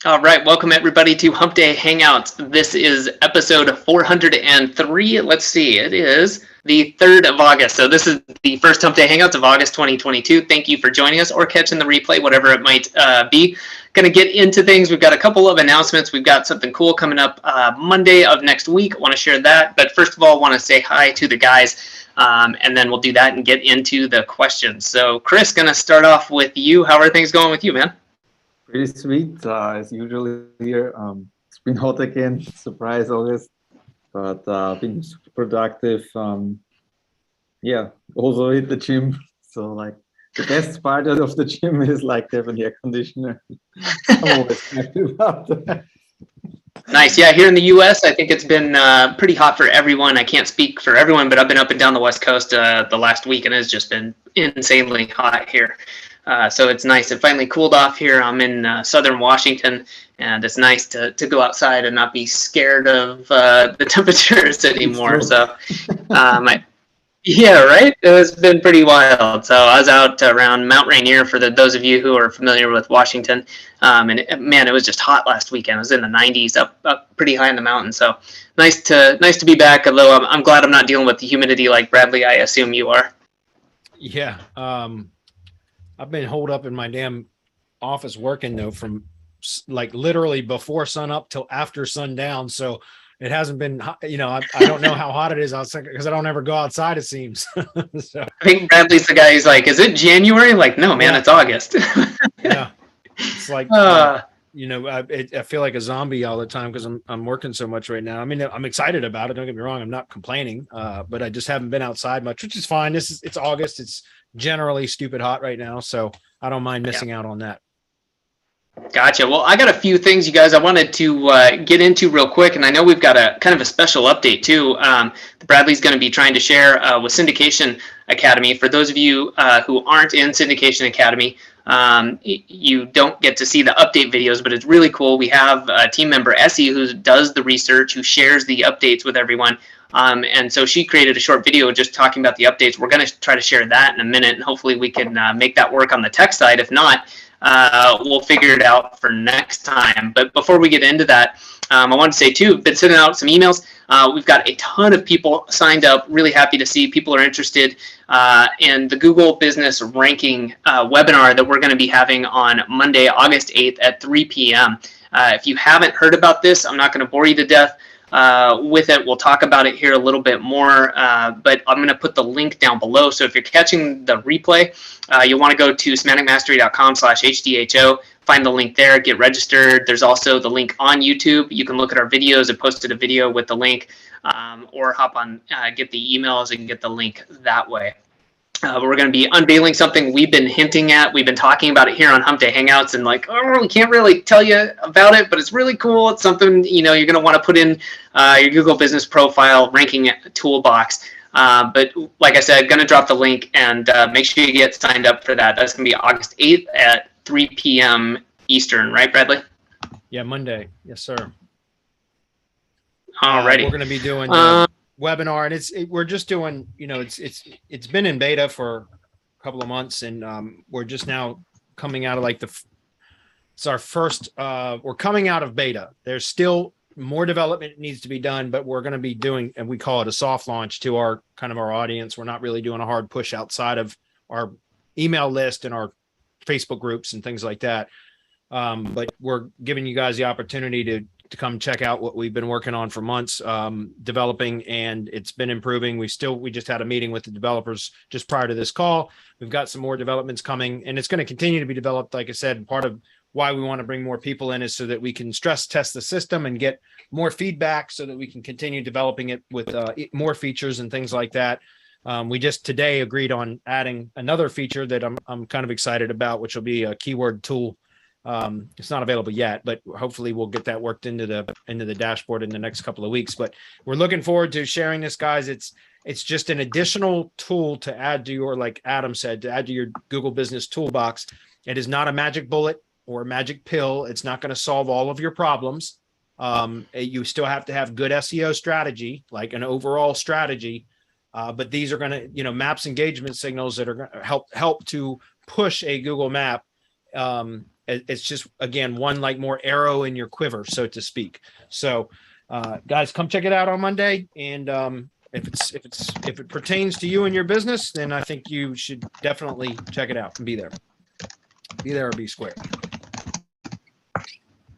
All right, welcome everybody to Hump Day Hangouts. This is episode 403. Let's see, it is the 3rd of August. So this is the first Hump Day Hangouts of August 2022. Thank you for joining us or catching the replay, whatever it might be. Going to get into things. We've got a couple of announcements. We've got something cool coming up Monday of next week. I want to share that. But first of all, I want to say hi to the guys. And then we'll do that and get into the questions. So Chris, going to start off with you. How are things going with you, man? Pretty sweet, as usual here. It's been hot again, surprise August, but been super productive. Yeah, also hit the gym. So like the best part of the gym is like having the air conditioner. I'm always happy about that. Nice. Yeah, here in the U.S., I think it's been pretty hot for everyone. I can't speak for everyone, but I've been up and down the West Coast the last week, and it's just been insanely hot here. So it's nice. It finally cooled off here. I'm in southern Washington, and it's nice to go outside and not be scared of the temperatures anymore. So, yeah, right? It's been pretty wild. So I was out around Mount Rainier for those of you who are familiar with Washington. And man, it was just hot last weekend. It was in the 90s up pretty high in the mountain. So nice to be back, although I'm glad I'm not dealing with the humidity like Bradley, I assume you are. Yeah. I've been holed up in my damn office working though from like literally before sun up till after sundown. So it hasn't been, I don't know how hot it is outside because I don't ever go outside, it seems. So. I think Bradley's the guy who's like, is it January? Like, no, man, it's August. Yeah. It's like, I feel like a zombie all the time because I'm working so much right now. I mean, I'm excited about it. Don't get me wrong. I'm not complaining, but I just haven't been outside much, which is fine. It's August. It's generally stupid hot right now. So I don't mind missing out on that. Gotcha. Well, I got a few things, you guys, I wanted to get into real quick, and I know we've got a kind of a special update too. Bradley's going to be trying to share with Syndication Academy. For those of you who aren't in Syndication Academy, you don't get to see the update videos, but it's really cool. We have a team member, Essie, who does the research, who shares the updates with everyone. And so she created a short video just talking about the updates. We're going to try to share that in a minute, and hopefully we can make that work on the tech side. If not, we'll figure it out for next time. But before we get into that, I want to say too, been sending out some emails. We've got a ton of people signed up. Really happy to see people are interested in the Google Business Ranking webinar that we're going to be having on Monday, August 8th at 3 p.m. If you haven't heard about this, I'm not going to bore you to death with it. We'll talk about it here a little bit more, but I'm going to put the link down below. So if you're catching the replay, you'll want to go to semanticmastery.com/HDHO, find the link there, get registered. There's also the link on YouTube. You can look at our videos. I posted a video with the link, or hop on, get the emails and get the link that way. But we're going to be unveiling something we've been hinting at. We've been talking about it here on Hump Day Hangouts, and like, we can't really tell you about it, but it's really cool. It's something you're going to want to put in your Google Business Profile ranking toolbox. But like I said, going to drop the link, and make sure you get signed up for that. That's going to be August 8th at 3 p.m. Eastern, right, Bradley? Yeah, Monday. Yes, sir. Alrighty. We're going to be doing webinar, and we're just doing, it's been in beta for a couple of months, and we're just now coming out of it's our first, we're coming out of beta. There's still more development needs to be done, but we're going to be doing, and we call it a soft launch to our audience. We're not really doing a hard push outside of our email list and our Facebook groups and things like that. But we're giving you guys the opportunity to come check out what we've been working on for months, developing, and it's been improving. We just had a meeting with the developers just prior to this call. We've got some more developments coming, and it's going to continue to be developed. Like I said, part of why we want to bring more people in is so that we can stress test the system and get more feedback so that we can continue developing it with more features and things like that. We just today agreed on adding another feature that I'm kind of excited about, which will be a keyword tool. It's not available yet, but hopefully we'll get that worked into the dashboard in the next couple of weeks. But we're looking forward to sharing this, guys. It's just an additional tool to add to your, like Adam said, to add to your Google Business Toolbox. It is not a magic bullet or a magic pill. It's not going to solve all of your problems. You still have to have good SEO strategy, like an overall strategy. But these are going to, maps engagement signals that are going to help to push a Google map it's just, again, one like more arrow in your quiver, so to speak. So guys, come check it out on Monday. And if it pertains to you and your business, then I think you should definitely check it out and be there. Be there or be square.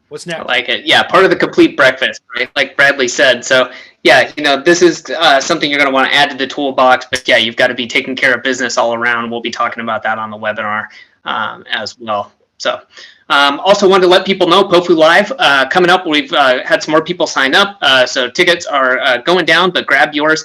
What's next? I like it. Yeah, part of the complete breakfast, right? Like Bradley said. So yeah, this is something you're going to want to add to the toolbox. But yeah, you've got to be taking care of business all around. We'll be talking about that on the webinar as well. So also wanted to let people know POFU Live coming up. We've had some more people sign up. So tickets are going down, but grab yours.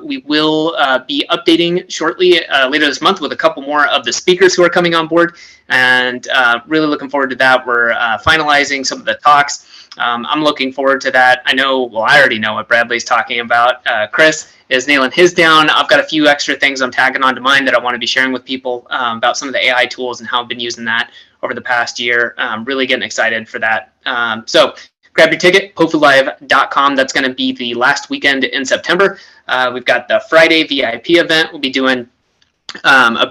We will be updating shortly later this month with a couple more of the speakers who are coming on board, and really looking forward to that. We're finalizing some of the talks. I'm looking forward to that. I already know what Bradley's talking about. Chris is nailing his down. I've got a few extra things I'm tagging onto mine that I want to be sharing with people about some of the AI tools and how I've been using that over the past year. Really getting excited for that. So grab your ticket, pofulive.com. That's going to be the last weekend in September. We've got the Friday VIP event. We'll be doing a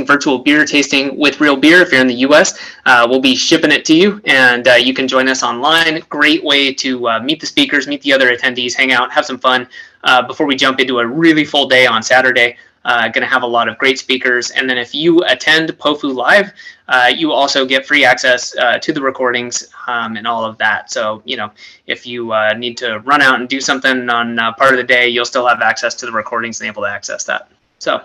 virtual beer tasting with real beer. If you're in the US, we'll be shipping it to you, and you can join us online. Great way to meet the speakers, meet the other attendees, hang out, have some fun before we jump into a really full day on Saturday. Going to have a lot of great speakers. And then if you attend POFU Live, you also get free access to the recordings and all of that. So, if you need to run out and do something on part of the day, you'll still have access to the recordings and able to access that. So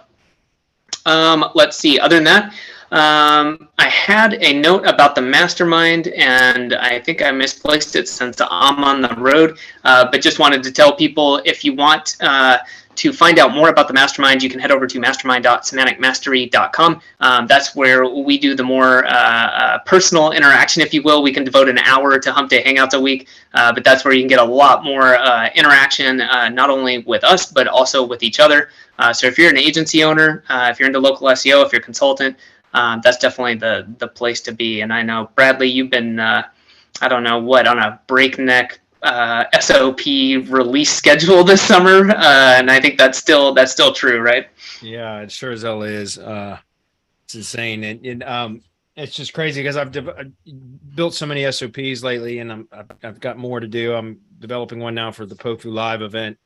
let's see. Other than that, I had a note about the mastermind, and I think I misplaced it since I'm on the road, but just wanted to tell people, if you want to find out more about the mastermind, you can head over to mastermind.semanticmastery.com. That's where we do the more personal interaction, if you will. We can devote an hour to Hump Day Hangouts a week, but that's where you can get a lot more interaction, not only with us, but also with each other. So if you're an agency owner, if you're into local SEO, if you're a consultant, that's definitely the place to be. And I know, Bradley, you've been, on a breakneck SOP release schedule this summer, and I think that's still true, right? Yeah, it sure as hell is. It's insane, and it's just crazy because I've built so many SOPs lately, and I've got more to do. I'm developing one now for the POFU Live event.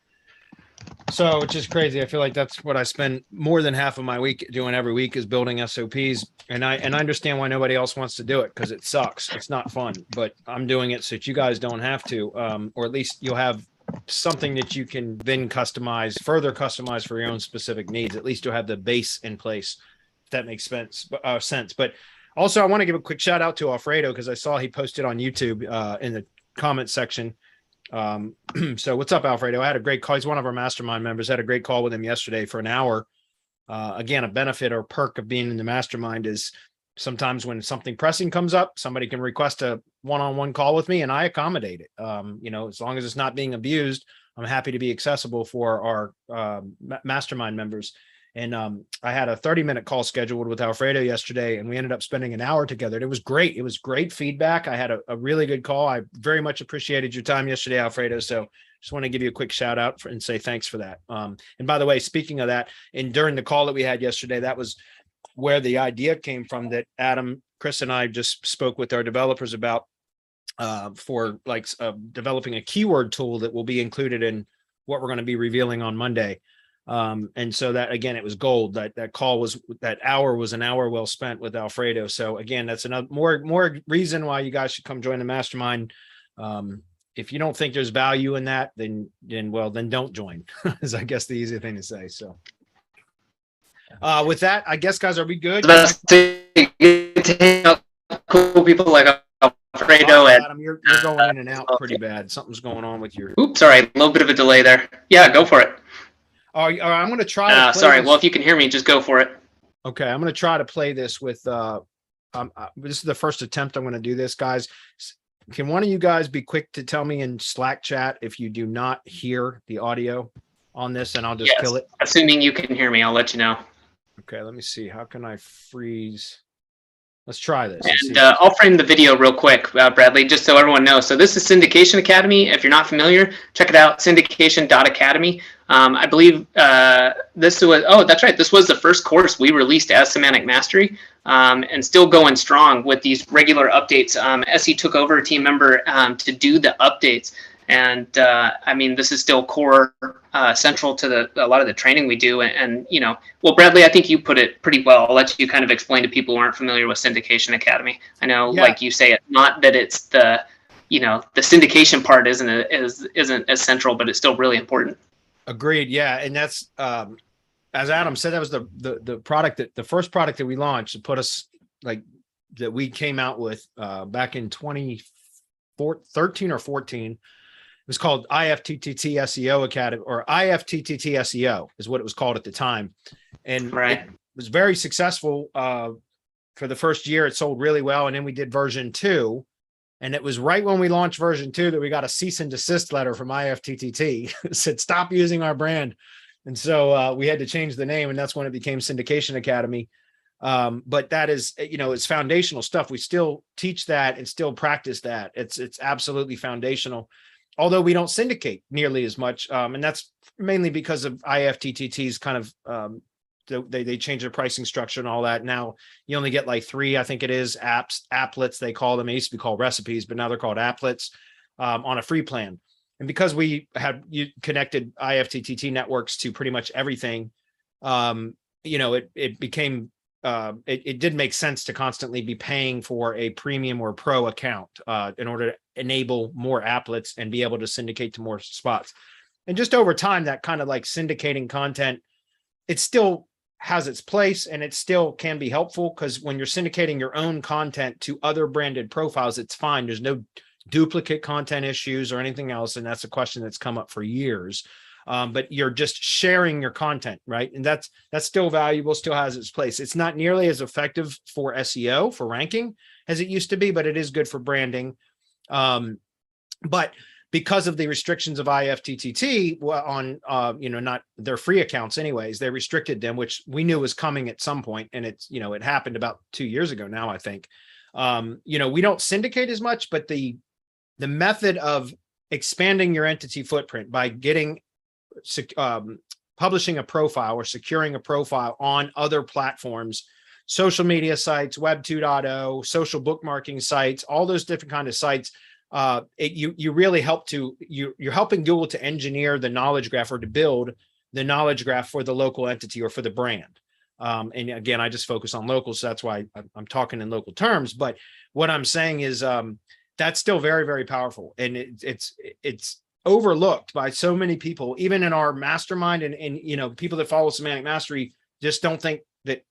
So it's just crazy. I feel like that's what I spend more than half of my week doing every week, is building SOPs. And I understand why nobody else wants to do it, because it sucks. It's not fun, but I'm doing it so that you guys don't have to, or at least you'll have something that you can then further customize for your own specific needs. At least you'll have the base in place, if that makes sense. But also, I want to give a quick shout out to Alfredo, because I saw he posted on YouTube in the comment section. So what's up, Alfredo? I had a great call. He's one of our mastermind members. I had a great call with him yesterday for an hour. Again, a benefit or perk of being in the mastermind is sometimes when something pressing comes up, somebody can request a one-on-one call with me, and I accommodate it. As long as it's not being abused, I'm happy to be accessible for our mastermind members. And I had a 30-minute call scheduled with Alfredo yesterday, and we ended up spending an hour together. And it was great. It was great feedback. I had a really good call. I very much appreciated your time yesterday, Alfredo. So just want to give you a quick shout out and say thanks for that. And by the way, speaking of that, and during the call that we had yesterday, that was where the idea came from that Adam, Chris, and I just spoke with our developers about for developing a keyword tool that will be included in what we're going to be revealing on Monday. And so that, again, it was gold. That hour was an hour well spent with Alfredo. So again, that's another more reason why you guys should come join the mastermind. If you don't think there's value in that, then don't join, is I guess the easy thing to say. So with that, I guess, guys, are we good? Cool people like Alfredo. Adam, you're going in and out pretty bad. Something's going on with your. Oops, sorry, a little bit of a delay there. Yeah, go for it. I'm going to try. Sorry. Well, if you can hear me, just go for it. Okay, I'm going to try to play this with. This is the first attempt I'm going to do this, guys. Can one of you guys be quick to tell me in Slack chat if you do not hear the audio on this, and I'll just kill it? Assuming you can hear me, I'll let you know. Okay, let me see. How can I freeze? Let's try this. Let's And see. I'll frame the video real quick, Bradley, just so everyone knows. So this is Syndication Academy. If you're not familiar, check it out, syndication.academy. I believe this was, oh, that's right. This was the first course we released as Semantic Mastery, and still going strong with these regular updates. SE took over a team member to do the updates. And I mean, this is still core central to a lot of the training we do. And, you know, well, Bradley, I think you put it pretty well. I'll let you kind of explain to people who aren't familiar with Syndication Academy. I know, like you say, it's not that it's the, you know, the syndication part isn't as central, but it's still really important. Agreed. Yeah. And that's, as Adam said, that was the product that the first product that we launched to put us like that we came out with back in 2013 or 14. It was called IFTTT SEO Academy, or IFTTT SEO is what it was called at the time. And it was very successful for the first year. It sold really well. And then we did version 2. And it was right when we launched version 2 that we got a cease and desist letter from IFTTT. It said, stop using our brand. And so we had to change the name, and that's when it became Syndication Academy. But that is, you know, it's foundational stuff. We still teach that and still practice that. It's absolutely foundational. Although we don't syndicate nearly as much. And that's mainly because of IFTTT's kind of, they changed their pricing structure and all that. Now you only get like 3, I think it is, applets, they call them. They used to be called recipes, but now they're called applets on a free plan. And because we have connected IFTTT networks to pretty much everything, you know, it became, it did make sense to constantly be paying for a premium or pro account in order to enable more applets and be able to syndicate to more spots. And just over time, that kind of like syndicating content, it still has its place and it still can be helpful, because when you're syndicating your own content to other branded profiles, it's fine. There's no duplicate content issues or anything else. And that's a question that's come up for years. But you're just sharing your content, right? And that's still valuable, still has its place. It's not nearly as effective for SEO, for ranking, as it used to be, but it is good for branding. But because of the restrictions of IFTTT on, you know, not their free accounts anyways, they restricted them, which we knew was coming at some point. And it's, you know, it happened about 2 years ago now, I think. You know, we don't syndicate as much, but the method of expanding your entity footprint by getting publishing a profile or securing a profile on other platforms, social media sites, Web 2.0, social bookmarking sites, all those different kind of sites, you really help to, you're helping Google to engineer the knowledge graph, or to build the knowledge graph for the local entity or for the brand. And again, I just focus on local, so that's why I'm talking in local terms. But what I'm saying is that's still very, very powerful, and it's overlooked by so many people, even in our mastermind, and you know, people that follow Semantic Mastery just don't think that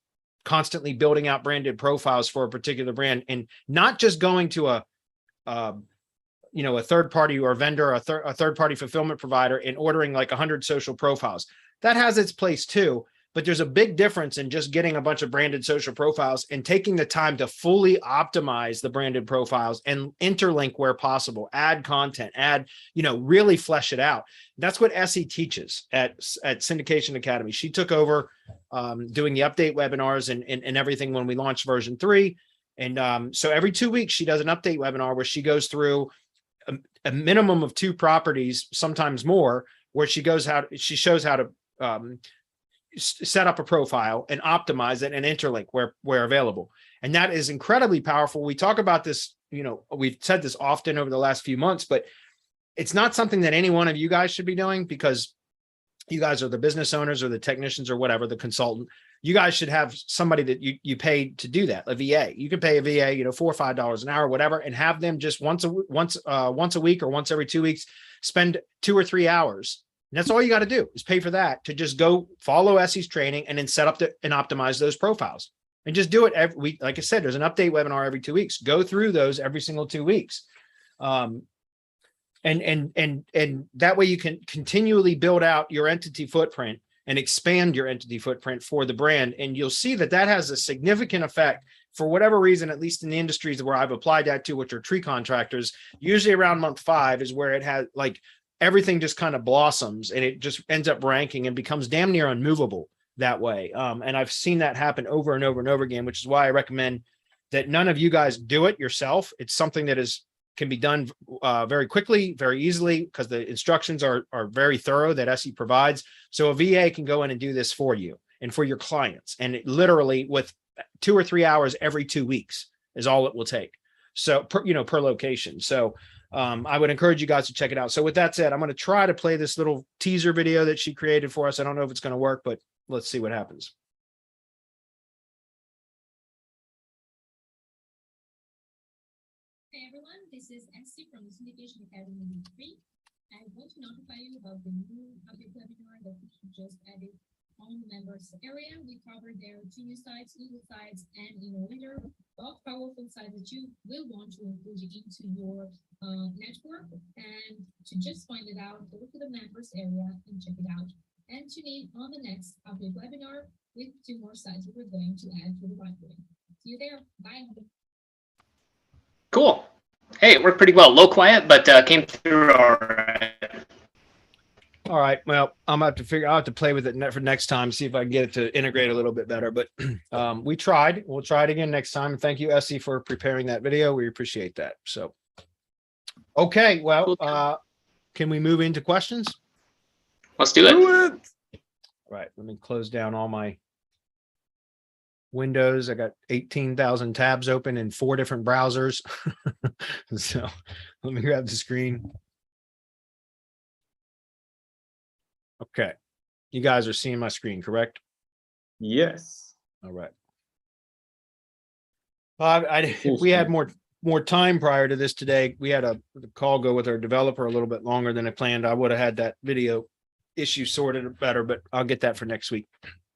constantly building out branded profiles for a particular brand, and not just going to a you know, a third party or a vendor, a third party fulfillment provider, and ordering like 100 social profiles. That has its place too, but there's a big difference in just getting a bunch of branded social profiles and taking the time to fully optimize the branded profiles and interlink where possible, add content, you know, really flesh it out. That's what SE teaches at Syndication Academy. She took over doing the update webinars and everything when we launched version 3. And so every 2 weeks, she does an update webinar where she goes through a minimum of 2 properties, sometimes more, where she shows how to set up a profile and optimize it and interlink where available. And that is incredibly powerful. We talk about this, you know, we've said this often over the last few months, but it's not something that any one of you guys should be doing, because you guys are the business owners or the technicians or whatever, the consultant. You guys should have somebody that you pay to do that, a VA. You can pay a VA, you know, $4 or $5 an hour, whatever, and have them just once a week or once every 2 weeks, spend 2 or 3 hours. And that's all you got to do, is pay for that, to just go follow SE's training and then set up and optimize those profiles, and just do it every week. Like I said, there's an update webinar every 2 weeks. Go through those every single 2 weeks. And that way you can continually build out your entity footprint and expand your entity footprint for the brand. And you'll see that that has a significant effect for whatever reason, at least in the industries where I've applied that to, which are tree contractors. Usually around month 5 is where it has, like, everything just kind of blossoms and it just ends up ranking and becomes damn near unmovable that way. And I've seen that happen over and over and over again, which is why I recommend that none of you guys do it yourself. It's something that can be done very quickly, very easily, because the instructions are very thorough that SE provides. So a VA can go in and do this for you and for your clients. And it literally with 2 or 3 hours every 2 weeks is all it will take. So per location. So I would encourage you guys to check it out. So with that said, I'm going to try to play this little teaser video that she created for us. I don't know if it's going to work, but let's see what happens. Hey everyone, this is Esty from the Syndication Academy 3. I want to notify you about the new update webinar that we just added on the members area. We covered their genius sites, legal sites, and later all powerful sites that you will want to include into your network. And to just find it out, go to the members area and check it out. And tune in on the next update webinar with 2 more sites that we're going to add to the library. See you there. Bye. Cool. Hey, it worked pretty well. Low quiet, but came through all right. All right. Well, I'll have to play with it for next time, see if I can get it to integrate a little bit better. But we tried. We'll try it again next time. Thank you, Essie, for preparing that video. We appreciate that. So, okay. Well, can we move into questions? Let's do it. All right. Let me close down all my windows. I got 18,000 tabs open in 4 different browsers. So let me grab the screen. Okay. You guys are seeing my screen, correct? Yes. All right. If we had more time prior to this today, we had a call go with our developer a little bit longer than I planned. I would have had that video issue sorted better, but I'll get that for next week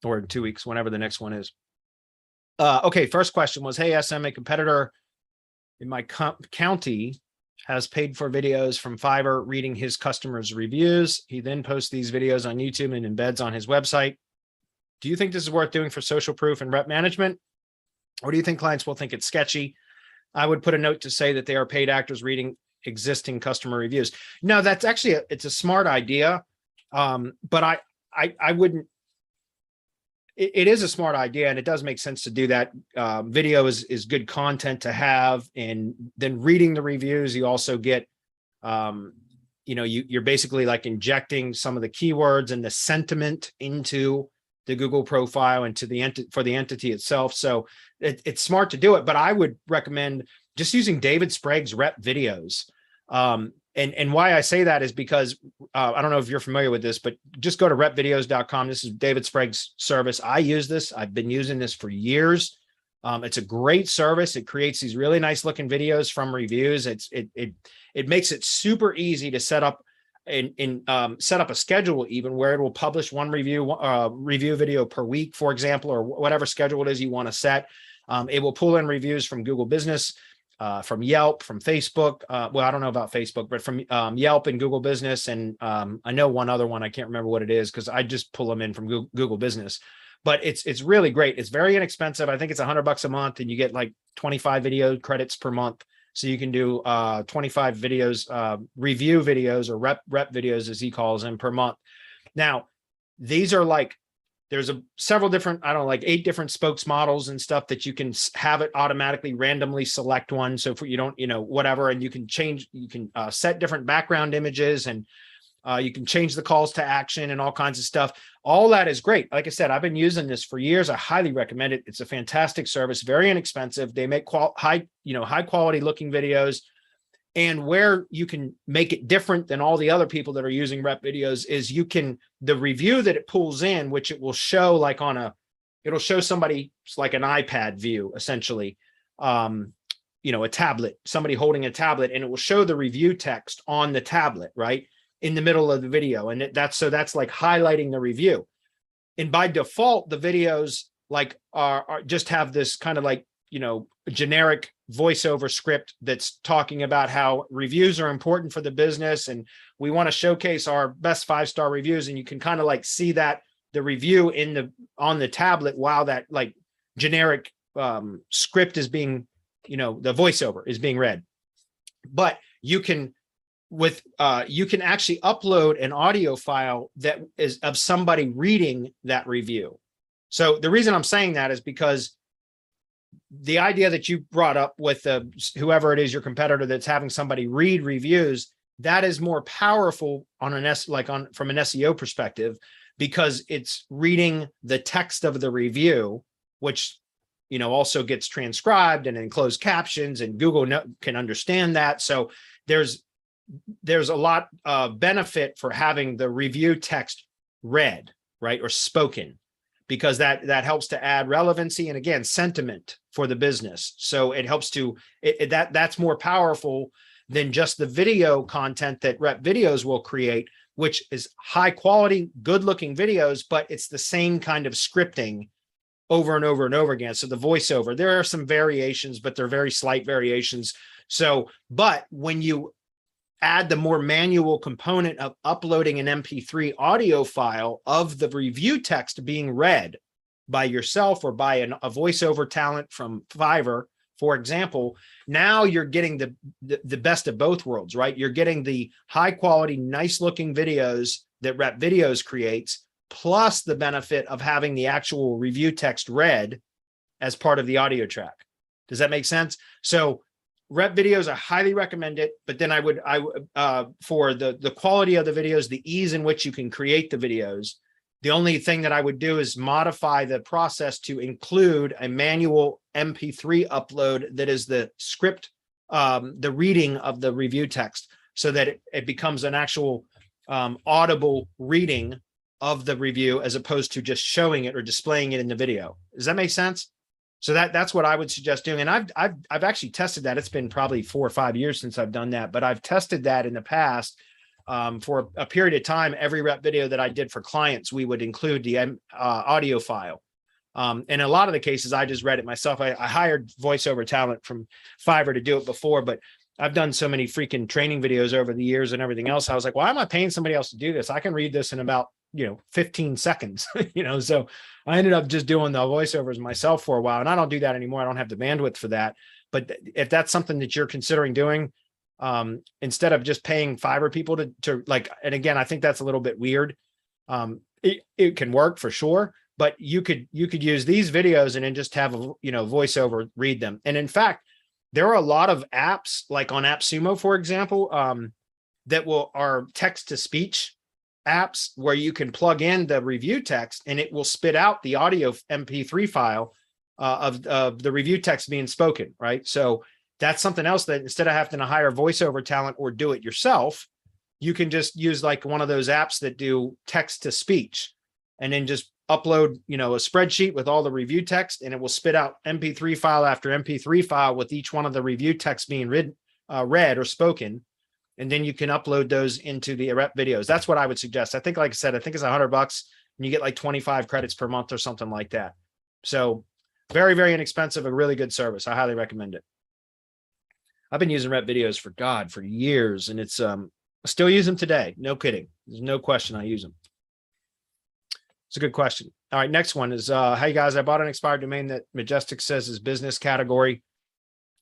or in 2 weeks, whenever the next one is. Okay, first question was, hey, SM, a competitor in my county has paid for videos from Fiverr reading his customers' reviews. He then posts these videos on YouTube and embeds on his website. Do you think this is worth doing for social proof and rep management? Or do you think clients will think it's sketchy? I would put a note to say that they are paid actors reading existing customer reviews. No, that's actually, it's a smart idea. But I wouldn't, it is a smart idea, and it does make sense to do that. Video is good content to have, and then reading the reviews, you also get, you're basically like injecting some of the keywords and the sentiment into the Google profile and to for the entity itself. So it's smart to do it, but I would recommend just using David Sprague's rep videos. And why I say that is because I don't know if you're familiar with this, but just go to repvideos.com. This is David Sprague's service. I use this. I've been using this for years. It's a great service. It creates these really nice looking videos from reviews. It makes it super easy to set up set up a schedule even where it will publish one review video per week, for example, or whatever schedule it is you want to set. It will pull in reviews from Google Business, from Yelp, from Facebook. Well, I don't know about Facebook, but from Yelp and Google Business. And I know one other one, I can't remember what it is because I just pull them in from Google Business. But it's really great. It's very inexpensive. I think it's $100 a month, and you get like 25 video credits per month. So you can do 25 videos, review videos, or rep videos, as he calls them, per month. Now, these are like, there's several different, I don't know, like 8 different spokes models and stuff that you can have it automatically randomly select one. So for you don't, whatever, and you can change, you can set different background images, and you can change the calls to action and all kinds of stuff. All that is great. Like I said, I've been using this for years. I highly recommend it. It's a fantastic service, very inexpensive. They make high quality looking videos. And where you can make it different than all the other people that are using rep videos is the review that it pulls in, which it will show like it'll show somebody like an iPad view, essentially, a tablet, somebody holding a tablet, and it will show the review text on the tablet, right, in the middle of the video. And that's like highlighting the review. And by default, the videos like are just have this kind of like, generic voiceover script that's talking about how reviews are important for the business, and we want to showcase our best 5-star reviews. And you can kind of like see that the review on the tablet while that like generic script is being, the voiceover is being read. But you can actually upload an audio file that is of somebody reading that review. So the reason I'm saying that is because the idea that you brought up with whoever it is, your competitor, that's having somebody read reviews, that is more powerful on from an SEO perspective, because it's reading the text of the review, which, you know, also gets transcribed and in closed captions, and Google can understand that. So there's a lot of benefit for having the review text read, right, or spoken, because that helps to add relevancy and, again, sentiment for the business. So it helps to that's more powerful than just the video content that Rep Videos will create, which is high quality, good looking videos, but it's the same kind of scripting over and over and over again. So the voiceover, there are some variations, but they're very slight variations. So, but when you add the more manual component of uploading an MP3 audio file of the review text being read by yourself or by a voiceover talent from Fiverr, for example, now you're getting the best of both worlds, right? You're getting the high quality, nice looking videos that Rep Videos creates, plus the benefit of having the actual review text read as part of the audio track. Does that make sense? So Rep Videos, I highly recommend it, but then I would for the quality of the videos, the ease in which you can create the videos, the only thing that I would do is modify the process to include a manual MP3 upload that is the script, the reading of the review text, so that it becomes an actual audible reading of the review, as opposed to just showing it or displaying it in the video. Does that make sense? So that's what I would suggest doing. And I've actually tested that. It's been probably 4 or 5 years since I've done that, but I've tested that in the past. For a period of time, every Rep video that I did for clients, we would include the audio file. In a lot of the cases, I just read it myself. I hired voiceover talent from Fiverr to do it before, but I've done so many freaking training videos over the years and everything else. I was like, why am I paying somebody else to do this? I can read this in about 15 seconds, so I ended up just doing the voiceovers myself for a while, and I don't do that anymore. I don't have the bandwidth for that. But if that's something that you're considering doing, instead of just paying Fiverr people to like, and again, I think that's a little bit weird. It can work for sure, but you could use these videos and then just have a voiceover read them. And in fact, there are a lot of apps, like on AppSumo, for example, that are text to speech apps, where you can plug in the review text and it will spit out the audio MP3 file of the review text being spoken, right? So that's something else that, instead of having to hire voiceover talent or do it yourself, you can just use like one of those apps that do text to speech, and then just upload, a spreadsheet with all the review text, and it will spit out MP3 file after MP3 file with each one of the review text being read or spoken. And then you can upload those into the Rep Videos. That's what I would suggest. I think, like I said, it's $100 and you get like 25 credits per month or something like that. So very, very inexpensive, a really good service. I highly recommend it. I've been using Rep Videos for years, and it's I still use them today. No kidding. There's no question I use them. It's a good question. All right, next one is, hey guys, I bought an expired domain that Majestic says is business category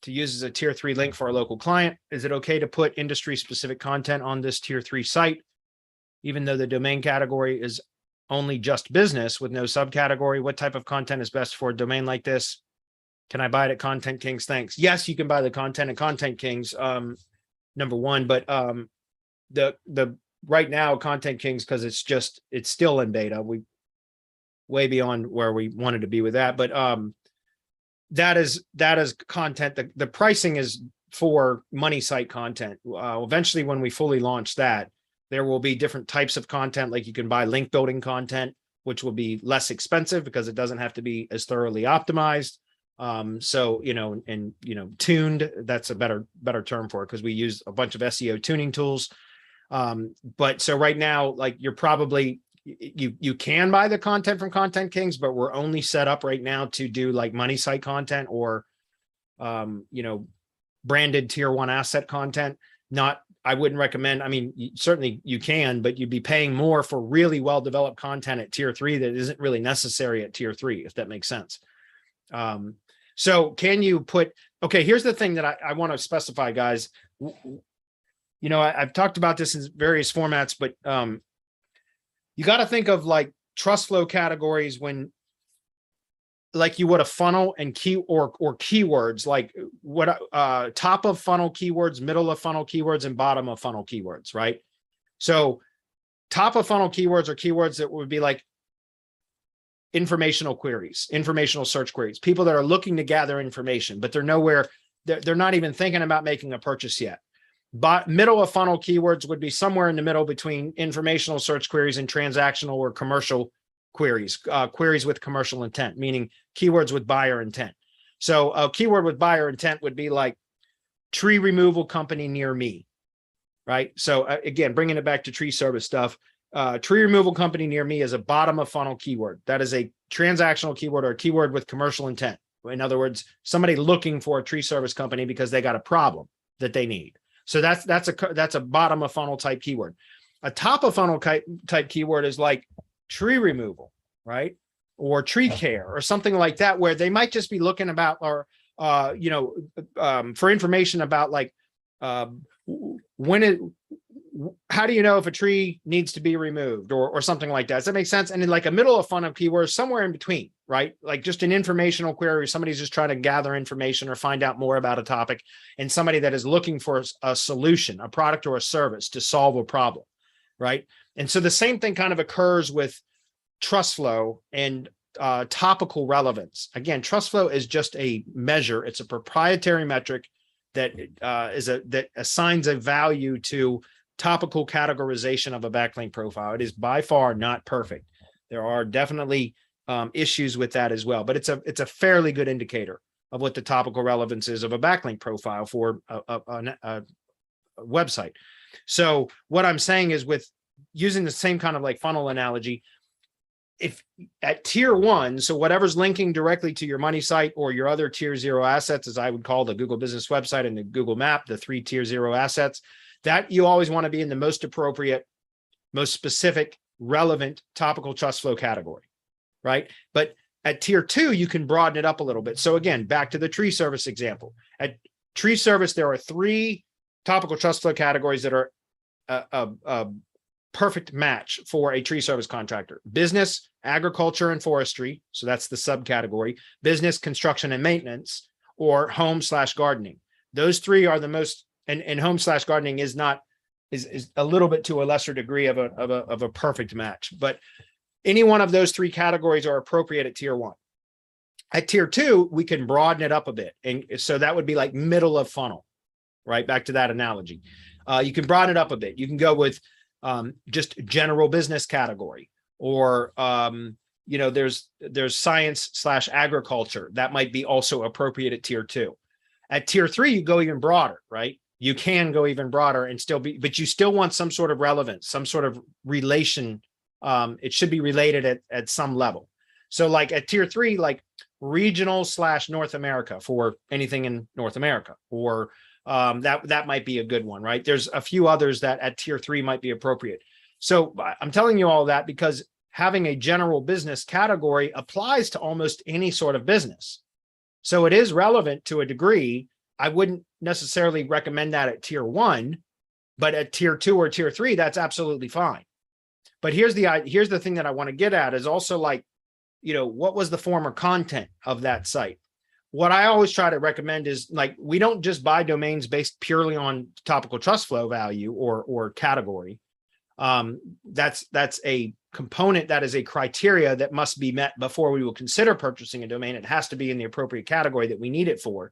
to use as a tier 3 link for a local client. Is it okay to put industry specific content on this tier 3 site, even though the domain category is only just business with no subcategory? What type of content is best for a domain like this? Can I buy it at Kontent Kings? Thanks. Yes, you can buy the content at Kontent Kings, number one, but the right now Kontent Kings, because it's still in beta. We way beyond where we wanted to be with that, but that is content. The pricing is for money site content. Eventually, when we fully launch that, there will be different types of content. Like you can buy link building content, which will be less expensive because it doesn't have to be as thoroughly optimized. So, tuned, that's a better term for it, because we use a bunch of SEO tuning tools. But so right now, like you're probably, you can buy the content from Kontent Kings, but we're only set up right now to do like money site content or, branded tier 1 asset content. I wouldn't recommend, certainly you can, but you'd be paying more for really well-developed content at tier 3 that isn't really necessary at tier 3, if that makes sense. So can you okay, here's the thing that I want to specify, guys. I've talked about this in various formats, but you got to think of like trust flow categories when like you would a funnel and or keywords, like what top of funnel keywords, middle of funnel keywords, and bottom of funnel keywords, right? So top of funnel keywords are keywords that would be like informational queries, informational search queries, people that are looking to gather information, but they're nowhere, they're not even thinking about making a purchase yet. But middle of funnel keywords would be somewhere in the middle between informational search queries and transactional or commercial queries, queries with commercial intent, meaning keywords with buyer intent. So a keyword with buyer intent would be like tree removal company near me, right? So again, bringing it back to tree service stuff, tree removal company near me is a bottom of funnel keyword. That is a transactional keyword or a keyword with commercial intent. In other words, somebody looking for a tree service company because they got a problem that they need. So that's a bottom of funnel type keyword. A top of funnel type keyword is like tree removal, right? Or tree care or something like that, where they might just be looking about or, for information about like how do you know if a tree needs to be removed or something like that? Does that make sense? And in like a middle of funnel keyword, somewhere in between, right? Like just an informational query, somebody's just trying to gather information or find out more about a topic, and somebody that is looking for a solution, a product or a service to solve a problem, right? And so the same thing kind of occurs with trust flow and topical relevance. Again, trust flow is just a measure. It's a proprietary metric that that assigns a value to topical categorization of a backlink profile. It is by far not perfect. There are definitely issues with that as well, but it's a fairly good indicator of what the topical relevance is of a backlink profile for a website. So what I'm saying is, with using the same kind of like funnel analogy, if at tier 1, so whatever's linking directly to your money site or your other tier 0 assets, as I would call the Google Business Website and the Google Map, the 3 tier 0 assets, that you always want to be in the most appropriate, most specific, relevant topical trust flow category, right? But at tier 2, you can broaden it up a little bit. So again, back to the tree service example. At tree service, there are 3 topical trust flow categories that are a perfect match for a tree service contractor: business, agriculture, and forestry. So that's the subcategory. Business, construction, and maintenance, or home/gardening. Those 3 are the most, and home/gardening is a little bit to a lesser degree of a perfect match. But any one of those 3 categories are appropriate at tier 1. At tier 2, we can broaden it up a bit. And so that would be like middle of funnel, right? Back to that analogy. You can broaden it up a bit. You can go with just general business category, or there's science/agriculture that might be also appropriate at tier 2. At tier 3, you go even broader, right? You can go even broader and still be, but you still want some sort of relevance, some sort of relation. It should be related at some level. So like at tier 3, like regional/North America for anything in North America, or that might be a good one, right? There's a few others that at tier 3 might be appropriate. So I'm telling you all that because having a general business category applies to almost any sort of business. So it is relevant to a degree. I wouldn't necessarily recommend that at tier 1, but at tier 2 or tier 3, that's absolutely fine. But here's the thing that I want to get at is also like, what was the former content of that site? What I always try to recommend is, like, we don't just buy domains based purely on topical trust flow value or category. That's a component, that is a criteria that must be met before we will consider purchasing a domain. It has to be in the appropriate category that we need it for.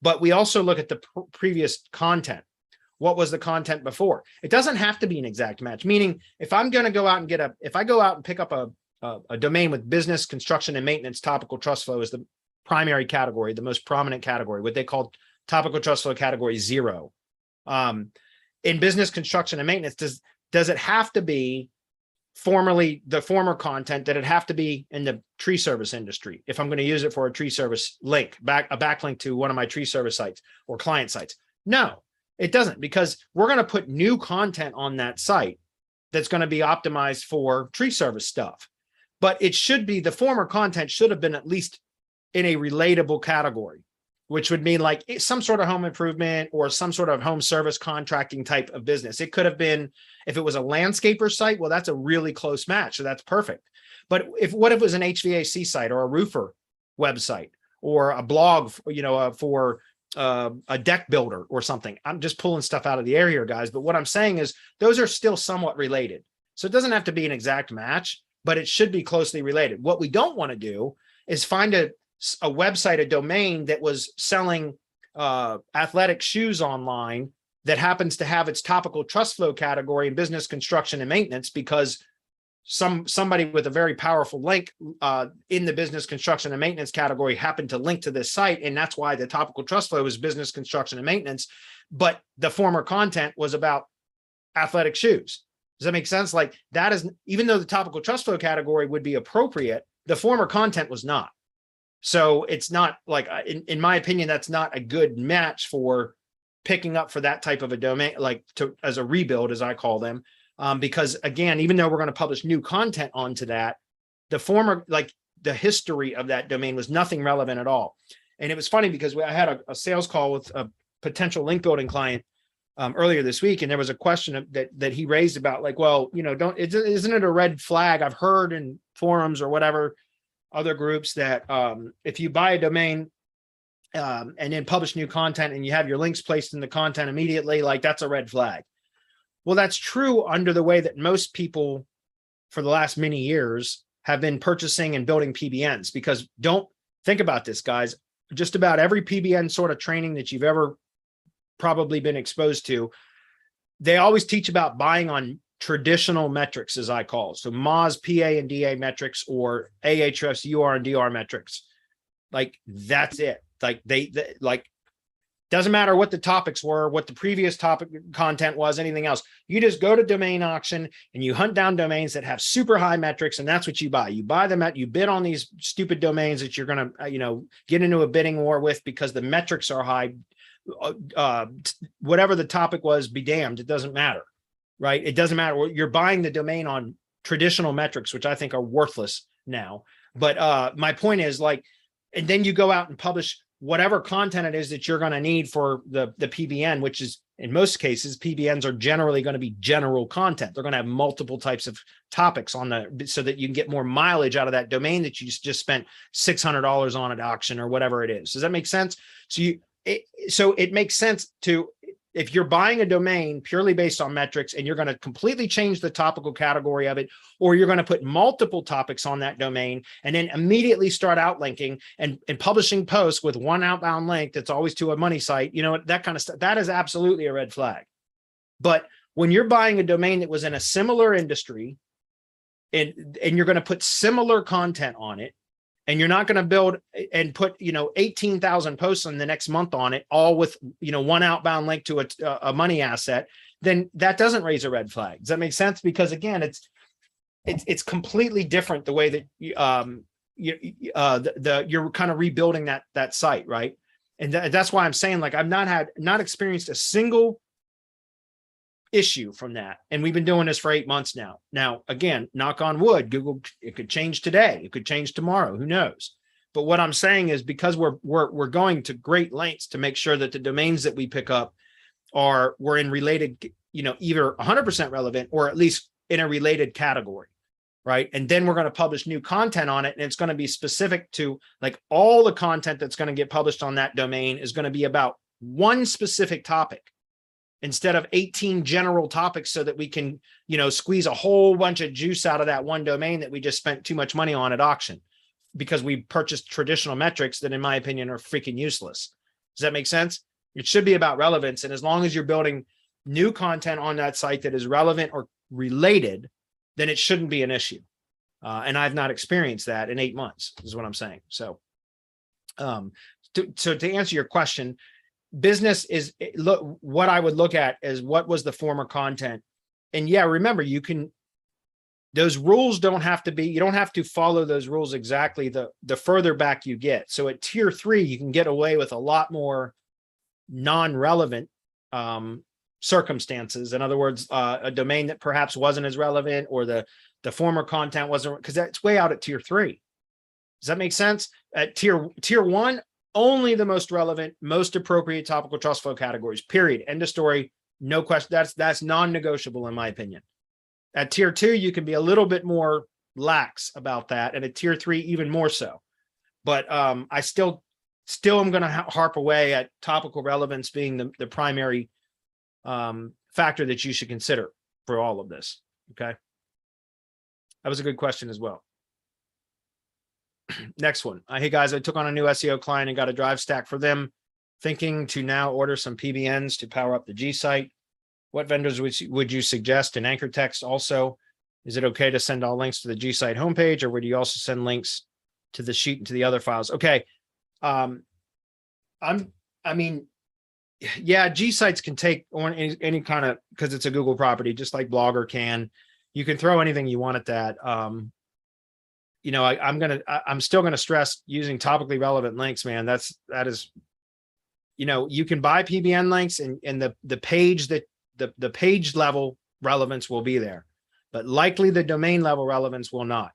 But we also look at the previous content. What was the content before? It doesn't have to be an exact match. Meaning, if I'm going to go out and if I go out and pick up a domain with business, construction, and maintenance, topical trust flow is the primary category, the most prominent category, what they call topical trust flow category 0. In business, construction, and maintenance, does it have to be the former content? Did it have to be in the tree service industry if I'm going to use it for a tree service link, a backlink to one of my tree service sites or client sites? No, it doesn't, because we're going to put new content on that site that's going to be optimized for tree service stuff. But it should be, the former content should have been at least in a relatable category, which would mean like some sort of home improvement or some sort of home service contracting type of business. It could have been, if it was a landscaper site, well, that's a really close match. So that's perfect. But what if it was an HVAC site or a roofer website or a blog, for a deck builder or something. I'm just pulling stuff out of the air here, guys. But what I'm saying is those are still somewhat related. So it doesn't have to be an exact match, but it should be closely related. What we don't want to do is find a website, a domain that was selling athletic shoes online that happens to have its topical trust flow category in business construction and maintenance because somebody with a very powerful link in the business construction and maintenance category happened to link to this site. And that's why the topical trust flow is business construction and maintenance. But the former content was about athletic shoes. Does that make sense? Like that is, even though the topical trust flow category would be appropriate, the former content was not. So it's not like, in my opinion, that's not a good match for picking up for that type of a domain, like as a rebuild, as I call them. Because again, even though we're going to publish new content onto that, the former, like the history of that domain was nothing relevant at all. And it was funny because I had a sales call with a potential link building client earlier this week. And there was a question that he raised about like, well, isn't it a red flag? I've heard in forums or whatever, other groups that if you buy a domain and then publish new content and you have your links placed in the content immediately, like that's a red flag. Well, that's true under the way that most people for the last many years have been purchasing and building PBNs, because don't think about this, guys. Just about every PBN sort of training that you've ever probably been exposed to, they always teach about buying on traditional metrics, as I call it. So MOZ, PA, and DA metrics, or AHS, UR, and DR metrics. Like that's it. Like they like, doesn't matter what the topics were, what the previous topic content was, anything else. You just go to domain auction and you hunt down domains that have super high metrics, and that's what you buy. You buy them you bid on these stupid domains that you're going to, get into a bidding war with because the metrics are high. Whatever the topic was, be damned. It doesn't matter, right? It doesn't matter. You're buying the domain on traditional metrics, which I think are worthless now. But my point is like, and then you go out and publish whatever content it is that you're going to need for the PBN, which is in most cases, PBNs are generally going to be general content. They're going to have multiple types of topics on so that you can get more mileage out of that domain that you just spent $600 on at auction or whatever it is. Does that make sense? So it makes sense to, if you're buying a domain purely based on metrics and you're going to completely change the topical category of it, or you're going to put multiple topics on that domain and then immediately start outlinking and publishing posts with one outbound link that's always to a money site, that kind of stuff, that is absolutely a red flag. But when you're buying a domain that was in a similar industry and you're going to put similar content on it, and you're not going to build and put, 18,000 posts in the next month on it, all with, one outbound link to a money asset, then that doesn't raise a red flag. Does that make sense? Because again, it's completely different the way that you're kind of rebuilding that site, right? And that's why I'm saying, like, I've not experienced a single issue from that. And we've been doing this for 8 months now. Now, again, knock on wood, Google, it could change today. It could change tomorrow. Who knows? But what I'm saying is, because we're going to great lengths to make sure that the domains that we pick up we're in related, either 100% relevant or at least in a related category, right? And then we're going to publish new content on it. And it's going to be specific to, like, all the content that's going to get published on that domain is going to be about one specific topic, instead of 18 general topics, so that we can, squeeze a whole bunch of juice out of that one domain that we just spent too much money on at auction because we purchased traditional metrics that, in my opinion, are freaking useless. Does that make sense? It should be about relevance. And as long as you're building new content on that site that is relevant or related, then it shouldn't be an issue. And I've not experienced that in 8 months, is what I'm saying. So, to answer your question, business is, look, what I would look at is what was the former content. And yeah, remember, those rules don't have to be, you don't have to follow those rules exactly the further back you get. So at tier 3, you can get away with a lot more non-relevant circumstances. In other words, a domain that perhaps wasn't as relevant, or the former content wasn't, because that's way out at tier 3. Does that make sense? At tier 1, only the most relevant, most appropriate topical trust flow categories, period. End of story. No question. That's non-negotiable, in my opinion. At tier 2, you can be a little bit more lax about that. And at tier 3, even more so. but I still am going to harp away at topical relevance being the primary factor that you should consider for all of this. Okay. That was a good question as well. Next one. Hey guys, I took on a new SEO client and got a drive stack for them. Thinking to now order some pbns to power up the gsite. What vendors would you suggest? And anchor text also. Is it okay to send all links to the gsite homepage, or would you also send links to the sheet and to the other files? Okay. I mean, yeah, gsite can take on any kind of, because it's a Google property, just like Blogger can. You can throw anything you want at that. You know, I'm still gonna stress using topically relevant links, man. That is, you know, you can buy PBN links and the page that the page level relevance will be there, but likely the domain level relevance will not.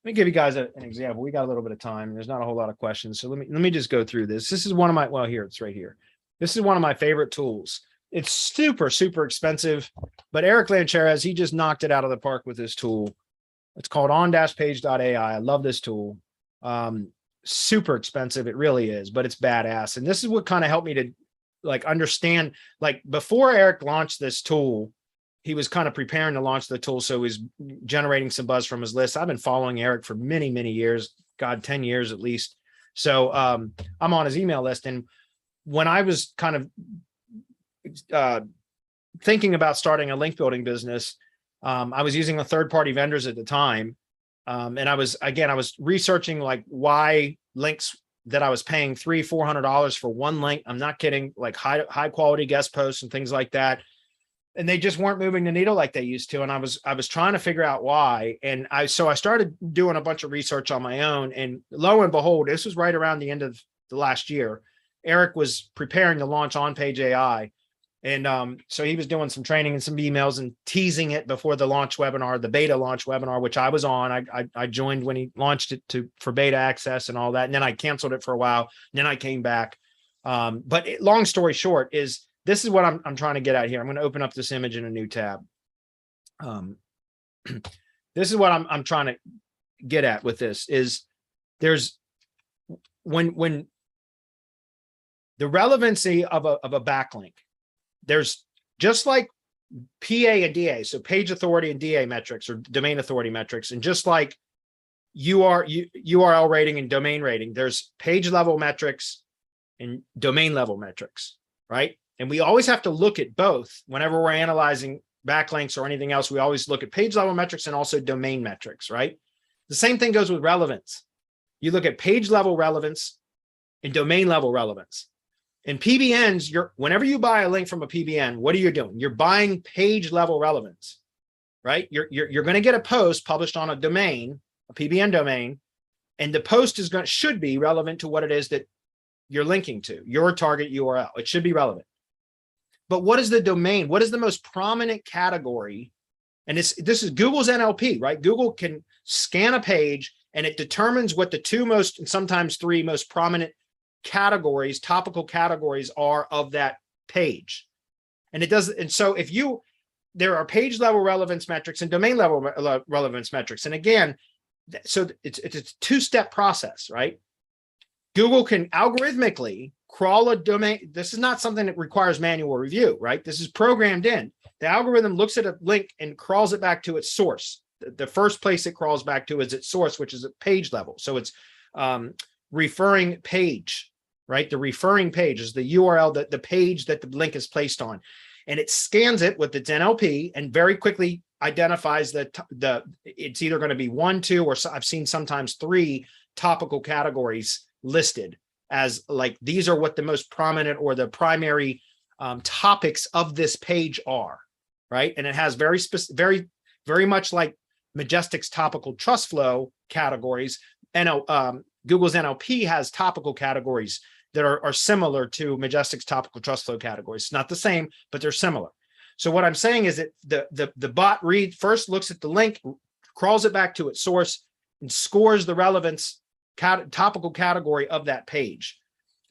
Let me give you guys an example. We got a little bit of time. There's not a whole lot of questions. So let me just go through this. This is one of my, well, here, it's right here. This is one of my favorite tools. It's super, super expensive, but Eric Lancheres, he just knocked it out of the park with this tool. It's called on-page.ai. I love this tool. Super expensive. It really is, but it's badass. And this is what kind of helped me to like understand, like before Eric launched this tool, he was kind of preparing to launch the tool. So he's generating some buzz from his list. I've been following Eric for many, many years, God, 10 years at least. So I'm on his email list. And when I was kind of thinking about starting a link building business, I was using a third-party vendors at the time. And I was researching like why links that I was paying $300-400 for one link. I'm not kidding, like high quality guest posts and things like that. And they just weren't moving the needle like they used to. And I was trying to figure out why. And so I started doing a bunch of research on my own, and lo and behold, this was right around the end of the last year. Eric was preparing to launch On-Page AI. And so he was doing some training and some emails and teasing it before the launch webinar, the beta launch webinar, which I was on. I joined when he launched it for beta access and all that. And then I canceled it for a while. And then I came back. But long story short is, this is what I'm trying to get at here. I'm going to open up this image in a new tab. This is what I'm trying to get at with this is there's when the relevancy of a backlink, there's just like PA and DA, so page authority and DA metrics or domain authority metrics. And just like URL rating and domain rating, there's page level metrics and domain level metrics, right? And we always have to look at both whenever we're analyzing backlinks or anything else. We always look at page level metrics and also domain metrics, right? The same thing goes with relevance. You look at page level relevance and domain level relevance. In PBNs, whenever you buy a link from a PBN, what are you doing? You're buying page level relevance, right? You're going to get a post published on a domain, a PBN domain, and the post should be relevant to what it is that you're linking to, your target URL. It should be relevant. But what is the domain? What is the most prominent category? And this is Google's NLP, right? Google can scan a page and it determines what the two most, and sometimes three most prominent categories, topical categories are of that page. And it does. And so there are page level relevance metrics and domain level relevance metrics. And again, so it's a two-step process, right? Google can algorithmically crawl a domain. This is not something that requires manual review, right? This is programmed in. The algorithm looks at a link and crawls it back to its source. The first place it crawls back to is its source, which is at page level. So it's referring page, right? The referring page is the URL, the page that the link is placed on. And it scans it with its NLP and very quickly identifies it's either going to be 1, 2, or I've seen sometimes 3 topical categories listed as like, these are what the most prominent or the primary topics of this page are, right? And it has very much like Majestic's topical trust flow categories. Google's NLP has topical categories that are similar to Majestic's topical trust flow categories. It's not the same, but they're similar. So what I'm saying is that the bot first looks at the link, crawls it back to its source, and scores the relevance topical category of that page.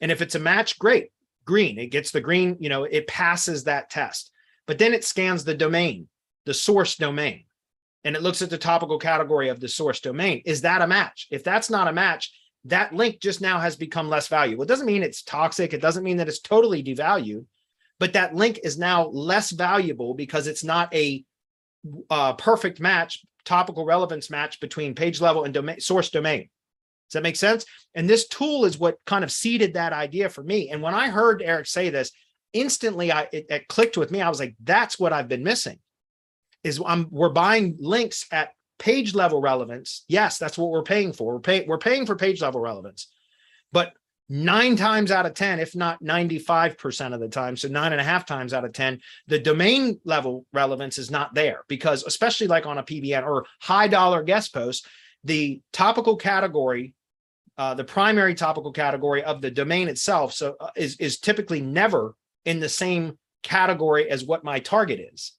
And if it's a match, great, green, it gets the green, it passes that test. But then it scans the domain, the source domain, and it looks at the topical category of the source domain. Is that a match? If that's not a match, that link just now has become less valuable. It doesn't mean it's toxic. It doesn't mean that it's totally devalued, but that link is now less valuable because it's not a perfect match, topical relevance match between page level and domain, source domain. Does that make sense? And this tool is what kind of seeded that idea for me. And when I heard Eric say this, instantly it clicked with me. I was like, that's what I've been missing. We're buying links at page level relevance. Yes, that's what we're paying for. We're paying for page level relevance, but 9 times out of 10, if not 95% of the time, so 9.5 times out of 10, the domain level relevance is not there, because especially like on a PBN or high dollar guest post, the topical category, the primary topical category of the domain itself, so is typically never in the same category as what my target is.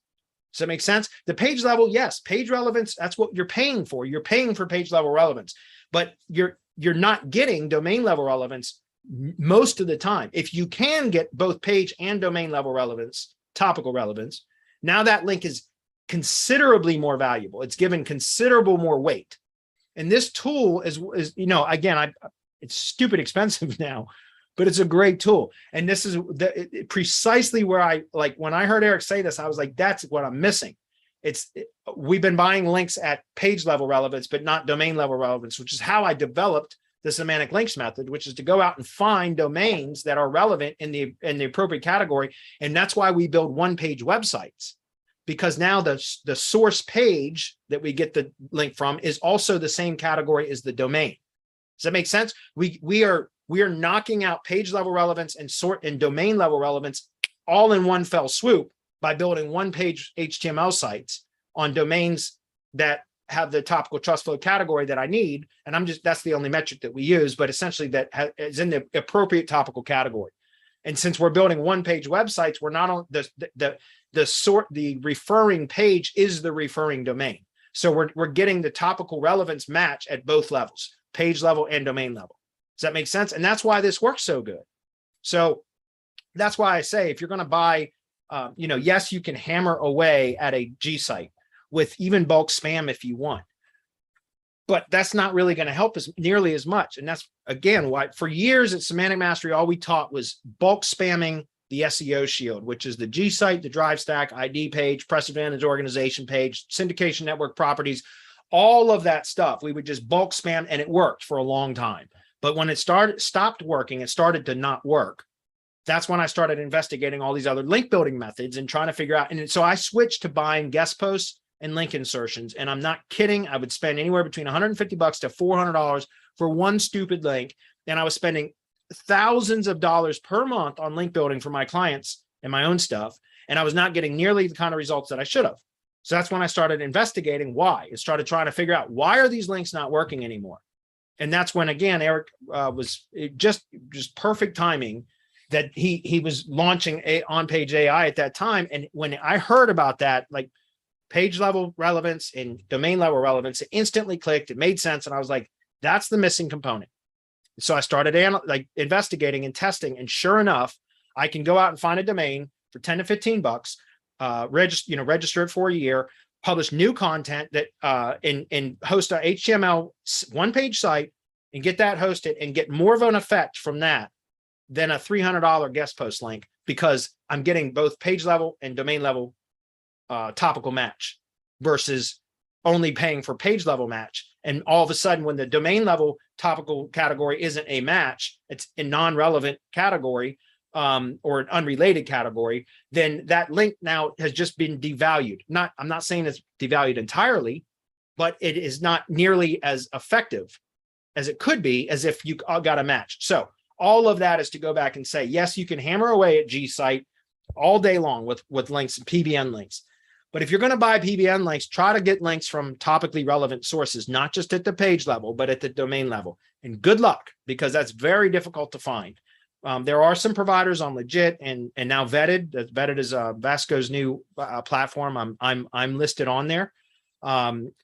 Does that make sense? The page level, yes, page relevance, that's what you're paying for. You're paying for page level relevance, but you're not getting domain level relevance most of the time. If you can get both page and domain level relevance, topical relevance, now that link is considerably more valuable. It's given considerable more weight. And this tool is you know, again, it's stupid expensive now, but it's a great tool. And this is precisely where when I heard Eric say this, I was like, that's what I'm missing. We've been buying links at page level relevance, but not domain level relevance, which is how I developed the semantic links method, which is to go out and find domains that are relevant in the appropriate category. And that's why we build one-page websites, because now the source page that we get the link from is also the same category as the domain. Does that make sense? We are knocking out page level relevance and domain level relevance all in one fell swoop by building one-page HTML sites on domains that have the topical trust flow category that I need. And that's the only metric that we use, but essentially that is in the appropriate topical category. And since we're building one-page websites, we're not on the referring page is the referring domain. So we're getting the topical relevance match at both levels, page level and domain level. Does that make sense? And that's why this works so good. So that's why I say, if you're going to buy, yes, you can hammer away at a gsite with even bulk spam if you want, but that's not really going to help us nearly as much. And that's, again, why for years at Semantic Mastery, all we taught was bulk spamming the SEO shield, which is the gsite, the drive stack, ID page, press advantage organization page, syndication network properties, all of that stuff. We would just bulk spam, and it worked for a long time. But when it stopped working, it started to not work. That's when I started investigating all these other link building methods and trying to figure out. And so I switched to buying guest posts and link insertions. And I'm not kidding. I would spend anywhere between $150 to $400 for one stupid link. And I was spending thousands of dollars per month on link building for my clients and my own stuff. And I was not getting nearly the kind of results that I should have. So that's when I started investigating why. I started trying to figure out, why are these links not working anymore? And that's when, again, Eric was just perfect timing that he was launching on-page AI at that time. And when I heard about that, like page level relevance and domain level relevance, it instantly clicked. It made sense. And I was like, that's the missing component. So I started investigating and testing. And sure enough, I can go out and find a domain for 10 to 15 bucks, register it for a year, publish new content that and host a HTML one-page site and get that hosted and get more of an effect from that than a $300 guest post link, because I'm getting both page level and domain level topical match versus only paying for page level match. And all of a sudden, when the domain level topical category isn't a match, it's a non-relevant category or an unrelated category, then that link now has just been devalued. I'm not saying it's devalued entirely, but it is not nearly as effective as it could be as if you got a match. So all of that is to go back and say, yes, you can hammer away at gsite all day long with links and PBN links. But if you're going to buy PBN links, try to get links from topically relevant sources, not just at the page level, but at the domain level. And good luck, because that's very difficult to find. There are some providers on Legit and now Vetted. Vetted is Vasco's new platform. I'm listed on there.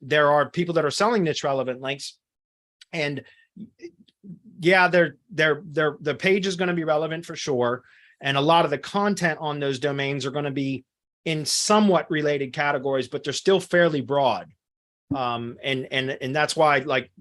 There are people that are selling niche relevant links, and yeah, the page is going to be relevant for sure. And a lot of the content on those domains are going to be in somewhat related categories, but they're still fairly broad. And that's why, like,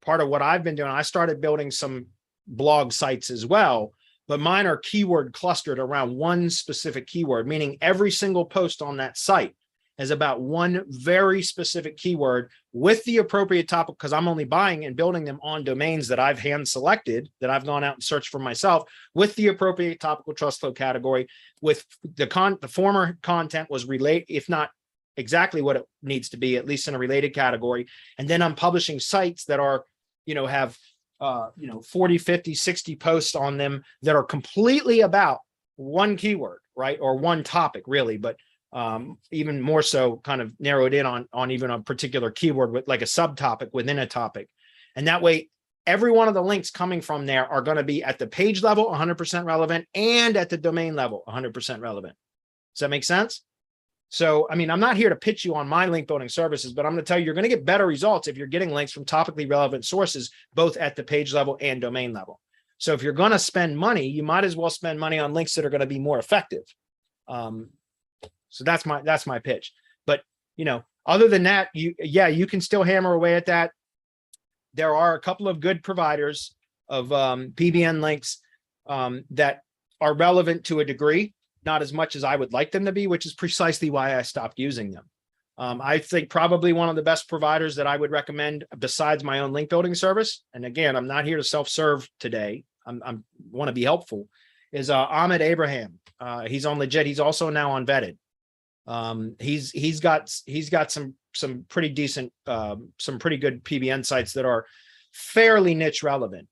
part of what I've been doing, I started building some blog sites as well, but mine are keyword clustered around one specific keyword, meaning every single post on that site is about one very specific keyword with the appropriate topic, because I'm only buying and building them on domains that I've hand selected, that I've gone out and searched for myself, with the appropriate topical trust flow category. With the former content was relate, if not exactly what it needs to be, at least in a related category. And then I'm publishing sites that are, have 40, 50, 60 posts on them that are completely about one keyword, right? Or one topic, really, but even more so kind of narrowed in on even a particular keyword with like a subtopic within a topic. And that way, every one of the links coming from there are going to be at the page level 100% relevant and at the domain level 100% relevant. Does that make sense? So, I mean, I'm not here to pitch you on my link building services, but I'm going to tell you, you're going to get better results if you're getting links from topically relevant sources, both at the page level and domain level. So if you're going to spend money, you might as well spend money on links that are going to be more effective. So that's my pitch. But, other than that, you can still hammer away at that. There are a couple of good providers of PBN links that are relevant to a degree, not as much as I would like them to be, which is precisely why I stopped using them. I think probably one of the best providers that I would recommend besides my own link building service, and again, I'm not here to self-serve today, I want to be helpful, is Ahmed Abraham. He's on Legit. He's also now on Vetted. He's got some pretty decent, some pretty good PBN sites that are fairly niche relevant.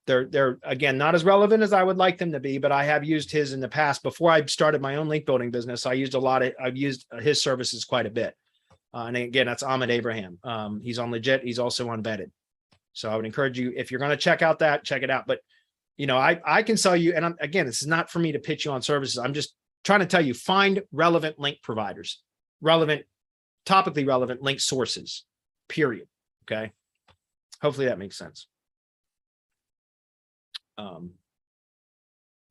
They're again, not as relevant as I would like them to be, but I have used his in the past. Before I started my own link building business, I've used his services quite a bit. And again, that's Ahmed Abraham. He's on Legit. He's also on Vetted. So I would encourage you, if you're going to check it out. But, I can sell you, and again, this is not for me to pitch you on services. I'm just trying to tell you, find relevant link providers, topically relevant link sources, period. Okay. Hopefully that makes sense.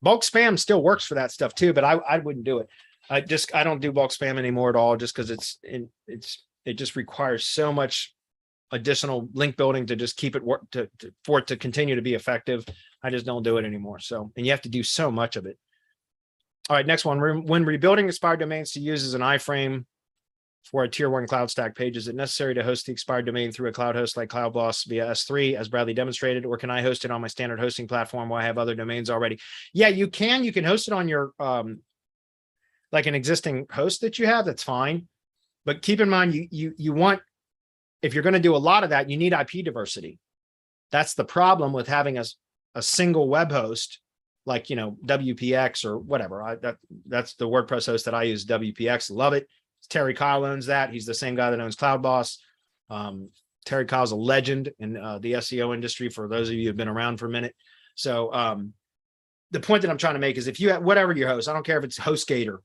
Bulk spam still works for that stuff too, but I wouldn't do it. I don't do bulk spam anymore at all, just because it just requires so much additional link building to just keep it for it to continue to be effective. I just don't do it anymore. So, and you have to do so much of it. All right, next one. When rebuilding expired domains to use as an iframe for a tier 1 Cloudstack page, is it necessary to host the expired domain through a cloud host like Cloudboss via S3, as Bradley demonstrated, or can I host it on my standard hosting platform where I have other domains already? Yeah, you can. You can host it on your like an existing host that you have. That's fine. But keep in mind, you want, if you're going to do a lot of that, you need IP diversity. That's the problem with having a single web host, like, WPX or whatever. That's the WordPress host that I use, WPX. Love it. Terry Kyle owns that. He's the same guy that owns Cloudboss. Terry Kyle's a legend in the SEO industry, for those of you who have been around for a minute. So the point that I'm trying to make is, if you have whatever your host, I don't care if it's HostGator,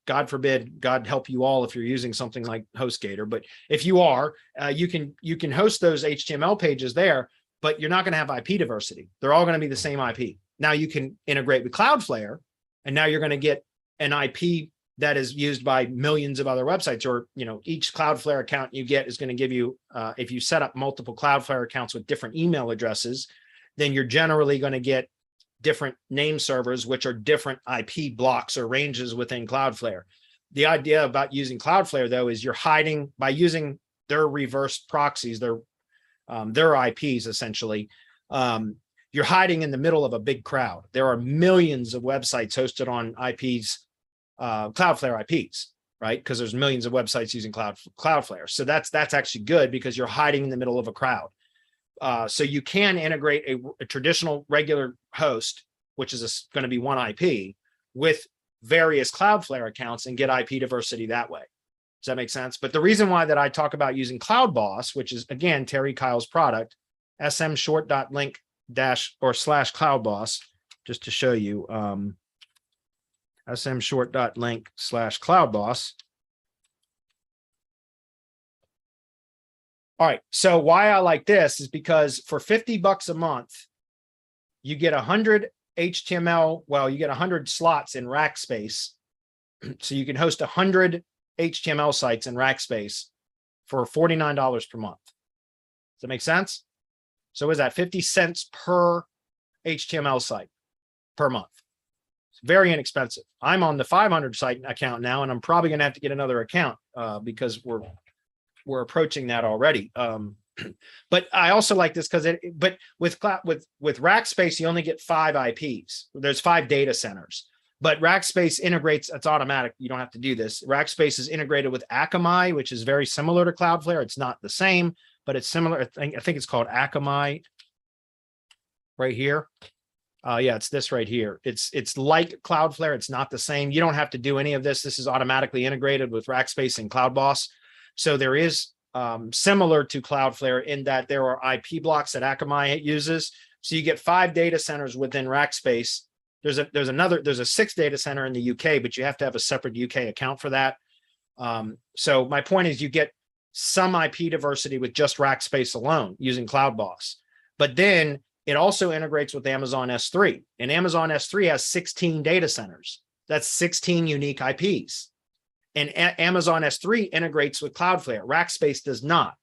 God forbid, God help you all if you're using something like HostGator, but if you are, you can host those HTML pages there, but you're not going to have IP diversity. They're all going to be the same IP. Now you can integrate with Cloudflare, and now you're going to get an IP that is used by millions of other websites, or, each Cloudflare account you get is going to give you, if you set up multiple Cloudflare accounts with different email addresses, then you're generally going to get different name servers, which are different IP blocks or ranges within Cloudflare. The idea about using Cloudflare, though, is you're hiding by using their reverse proxies, their IPs, essentially. You're hiding in the middle of a big crowd. There are millions of websites hosted on IPs, Cloudflare IPs, right? Because there's millions of websites using Cloudflare. So that's actually good, because you're hiding in the middle of a crowd. So you can integrate a traditional regular host, which is going to be one IP, with various Cloudflare accounts and get IP diversity that way. Does that make sense? But the reason why that I talk about using Cloudboss, which is, again, Terry Kyle's product, smshort.link /Cloudboss, just to show you, smshort.link /Cloudboss. All right. So why I like this is because for $50 a month, you get 100 HTML. Well, you get 100 slots in rack space. So you can host 100 HTML sites in rack space for $49 per month. Does that make sense? So is that 50 cents per HTML site per month? It's very inexpensive. I'm on the 500 site account now, and I'm probably going to have to get another account because we're approaching that already. But I also like this because but with Rackspace, you only get 5 IPs. There's 5 data centers, but Rackspace integrates, it's automatic. You don't have to do this. Rackspace is integrated with Akamai, which is very similar to Cloudflare. It's not the same, but it's similar. I think it's called Akamai right here. Yeah, it's this right here. It's like Cloudflare. It's not the same. You don't have to do any of this. This is automatically integrated with Rackspace and Cloudboss. So there is similar to Cloudflare in that there are IP blocks that Akamai uses. So you get 5 data centers within Rackspace. There's a 6th data center in the UK, but you have to have a separate UK account for that. So my point is you get some IP diversity with just Rackspace alone using Cloudboss. But then it also integrates with Amazon S3, and Amazon S3 has 16 data centers. That's 16 unique IPs. And Amazon S3 integrates with Cloudflare. Rackspace does not.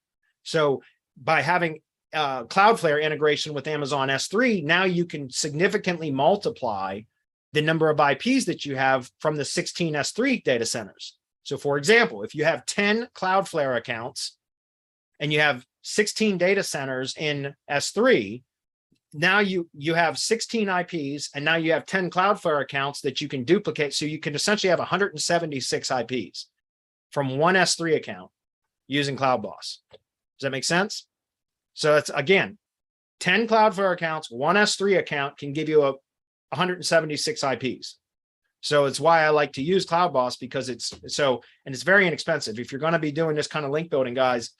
So by having Cloudflare integration with Amazon S3, now you can significantly multiply the number of IPs that you have from the 16 S3 data centers. So for example, if you have 10 Cloudflare accounts and you have 16 data centers in S3, now you have 16 IPs, and now you have 10 Cloudflare accounts that you can duplicate. So you can essentially have 176 IPs from one S3 account using Cloudboss. Does that make sense? So it's, again, 10 Cloudflare accounts, one S3 account can give you 176 IPs. So it's why I like to use Cloudboss, because it's very inexpensive. If you're going to be doing this kind of link building, guys,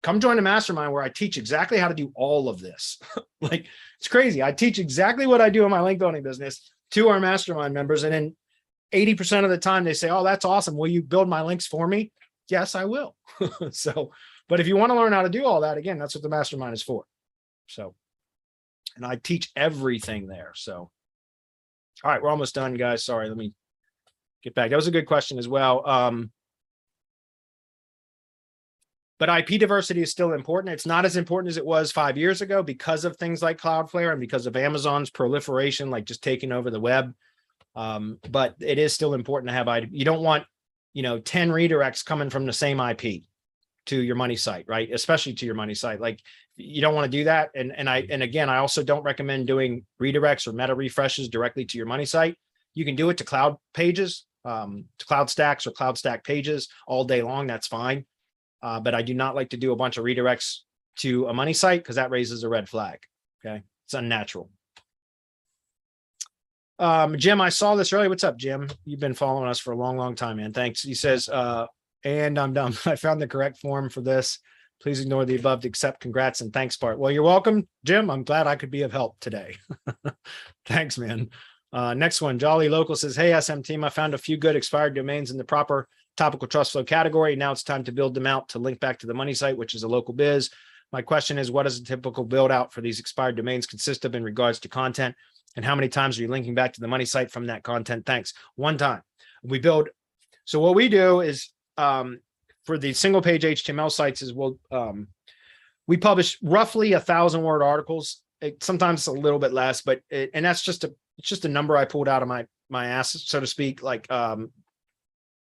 come join the mastermind where I teach exactly how to do all of this. Like, it's crazy. I teach exactly what I do in my link building business to our mastermind members. And then 80% of the time they say, oh, that's awesome. Will you build my links for me? Yes, I will. So, but if you want to learn how to do all that, again, that's what the mastermind is for. So, and I teach everything there. So, all right, we're almost done, guys. Sorry, let me get back. That was a good question as well. But IP diversity is still important. It's not as important as it was 5 years ago because of things like Cloudflare and because of Amazon's proliferation, like just taking over the web. But it is still important to have IP. You don't want, 10 redirects coming from the same IP to your money site, right? Especially to your money site. Like, you don't want to do that. And again, I also don't recommend doing redirects or meta refreshes directly to your money site. You can do it to cloud pages, to cloud stacks or cloud stack pages all day long. That's fine. But I do not like to do a bunch of redirects to a money site because that raises a red flag. Okay, it's unnatural. Jim, I saw this earlier. What's up, Jim? You've been following us for a long, long time, man. Thanks. He says, and I'm done. I found the correct form for this. Please ignore the above to accept congrats and thanks part. Well, you're welcome, Jim. I'm glad I could be of help today. Thanks, man. Next one, Jolly Local says, hey, SM team, I found a few good expired domains in the proper topical trust flow category. Now it's time to build them out to link back to the money site, which is a local biz. My question is, what does a typical build out for these expired domains consist of in regards to content? And how many times are you linking back to the money site from that content? Thanks. One time. We build. So what we do is for the single page HTML sites is we publish roughly 1,000-word articles. Sometimes it's a little bit less, but and that's just a number I pulled out of my ass, so to speak. Like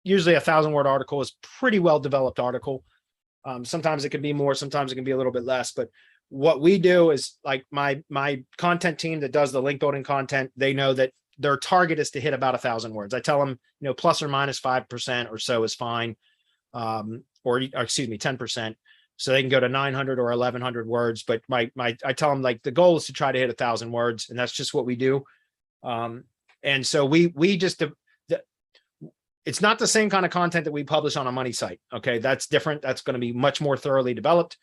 usually 1,000-word article is pretty well developed article. Sometimes it can be more, sometimes it can be a little bit less. But what we do is, like, my content team that does the link building content, they know that their target is to hit about 1,000 words. I tell them, plus or minus 5% or so is fine, or excuse me, 10%. So they can go to 900 or 1,100 words. But I tell them, like, the goal is to try to hit 1,000 words, and that's just what we do. And so we just. It's not the same kind of content that we publish on a money site. Okay, that's different. That's going to be much more thoroughly developed.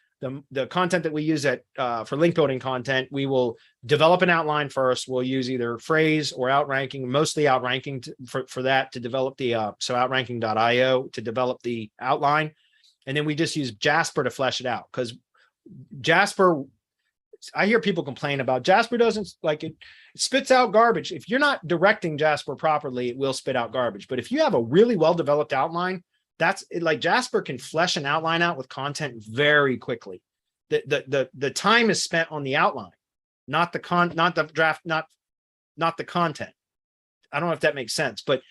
The content that we use for link building content, we will develop an outline first. We'll use either phrase or outranking, mostly outranking for that to develop the so outranking.io to develop the outline, and then we just use Jasper to flesh it out, because Jasper, I hear people complain about Jasper doesn't like it. It spits out garbage. If you're not directing Jasper properly, it will spit out garbage. But if you have a really well-developed outline, that's like Jasper can flesh an outline out with content very quickly. the time is spent on the outline, not the draft, not the content. I don't know if that makes sense, but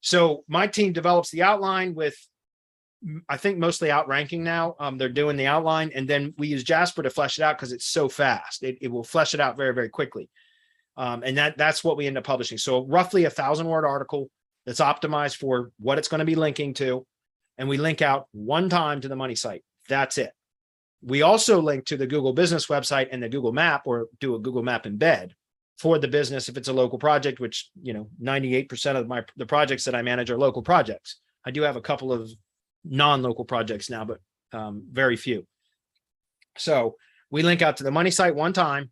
so my team develops the outline with, I think, mostly outranking now. They're doing the outline, and then we use Jasper to flesh it out because it's so fast. It will flesh it out very, very quickly. And that's what we end up publishing. So roughly 1,000-word article that's optimized for what it's going to be linking to. And we link out one time to the money site. That's it. We also link to the Google business website and the Google map, or do a Google map embed for the business if it's a local project, which, 98% of the projects that I manage are local projects. I do have a couple of non-local projects now, but very few. So we link out to the money site one time,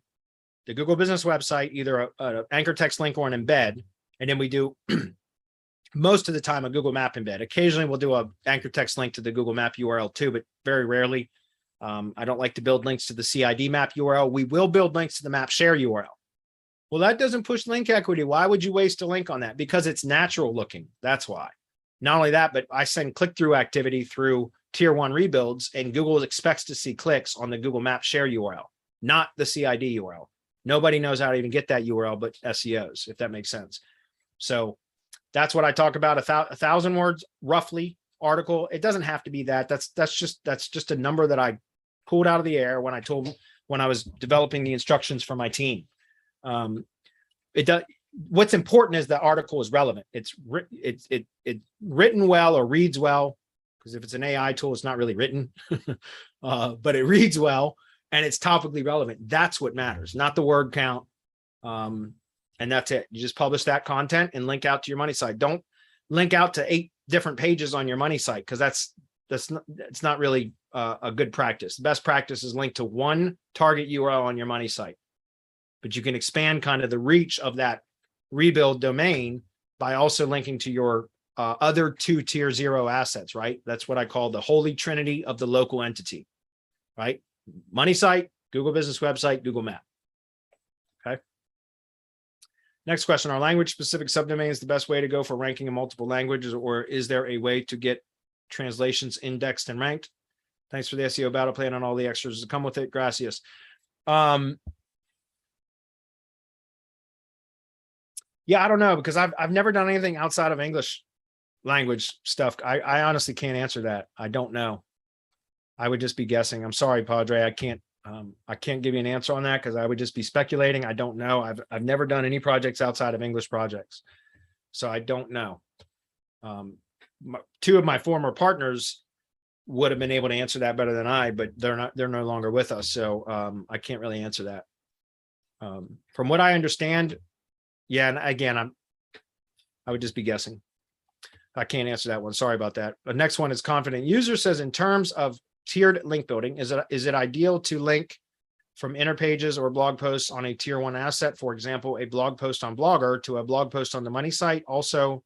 the Google business website, either an anchor text link or an embed. And then we do most of the time a Google map embed. Occasionally we'll do a anchor text link to the Google map URL too, but very rarely. I don't like to build links to the CID map URL. We will build links to the map share URL. Well, that doesn't push link equity. Why would you waste a link on that? Because it's natural looking. That's why. Not only that, but I send click-through activity through tier 1 rebuilds, and Google expects to see clicks on the Google map share URL, not the CID URL. Nobody knows how to even get that URL but SEOs, if that makes sense. So that's what I talk about. 1,000 words roughly article. It doesn't have to be that. That's just a number that I pulled out of the air when I was developing the instructions for my team. What's important is the article is relevant. It's written well or reads well, because if it's an AI tool, it's not really written, but it reads well and it's topically relevant. That's what matters, not the word count. And that's it. You just publish that content and link out to your money site. Don't link out to 8 different pages on your money site, because that's not really a good practice. The best practice is link to one target URL on your money site, but you can expand kind of the reach of that rebuild domain by also linking to your other 2 tier 0 assets, right? That's what I call the holy trinity of the local entity, right? Money site, Google business website, Google map. Okay. Next question, are language specific subdomains the best way to go for ranking in multiple languages, or is there a way to get translations indexed and ranked? Thanks for the SEO battle plan and all the extras that come with it. Gracias. Yeah, I don't know, because I've never done anything outside of English language stuff. I honestly can't answer that. I don't know. I would just be guessing. I'm sorry, Padre. I can't give you an answer on that, because I would just be speculating. I don't know. I've never done any projects outside of English projects, so I don't know. 2 of my former partners would have been able to answer that better than I, but they're no longer with us, so I can't really answer that. From what I understand, yeah, and again, I would just be guessing. I can't answer that one. Sorry about that. The next one is confident user says, in terms of tiered link building, is it ideal to link from inner pages or blog posts on a tier 1 asset? For example, a blog post on Blogger to a blog post on the money site. Also,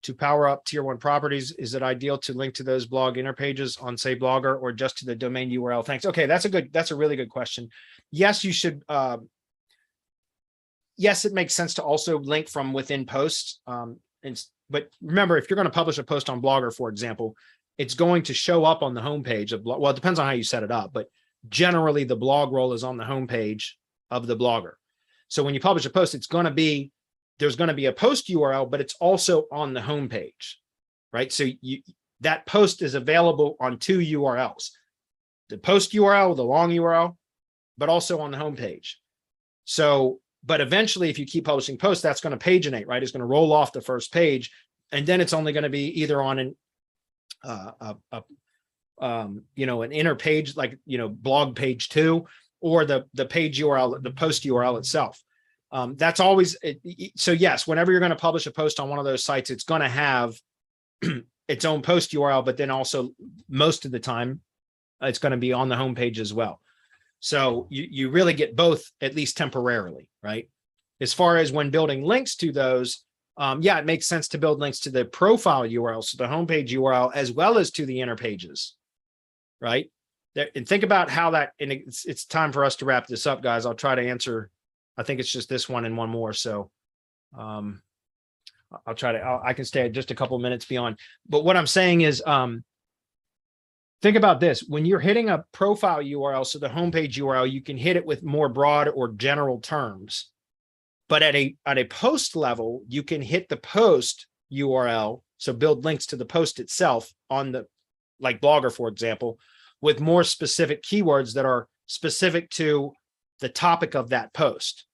to power up tier 1 properties, is it ideal to link to those blog inner pages on, say, Blogger, or just to the domain URL? Thanks. Okay, that's a really good question. Yes, you should. Yes, it makes sense to also link from within posts. But remember, if you're going to publish a post on Blogger, for example, it's going to show up on the homepage of, well, it depends on how you set it up, but generally the blog roll is on the homepage of the Blogger. So when you publish a post, there's going to be a post URL, but it's also on the homepage, right? So that post is available on 2 URLs, the post URL, the long URL, but also on the homepage. So, but eventually, if you keep publishing posts, that's going to paginate, right? It's going to roll off the first page, and then it's only going to be either on an an inner page, like, blog page 2, or the page URL, the post URL itself. That's always so. Yes, whenever you're going to publish a post on one of those sites, it's going to have its own post URL, but then also most of the time, it's going to be on the homepage as well. So you really get both, at least temporarily, right? As far as when building links to those, yeah, it makes sense to build links to the profile URL, so the homepage URL, as well as to the inner pages, right? And think about how that, and it's time for us to wrap this up, guys. I'll try to answer, I think it's just this one and one more. So I can stay just a couple minutes beyond. But what I'm saying is, think about this. When you're hitting a profile URL, so the homepage URL, you can hit it with more broad or general terms. But at a post level, you can hit the post URL, so build links to the post itself on the, like Blogger, for example, with more specific keywords that are specific to the topic of that post,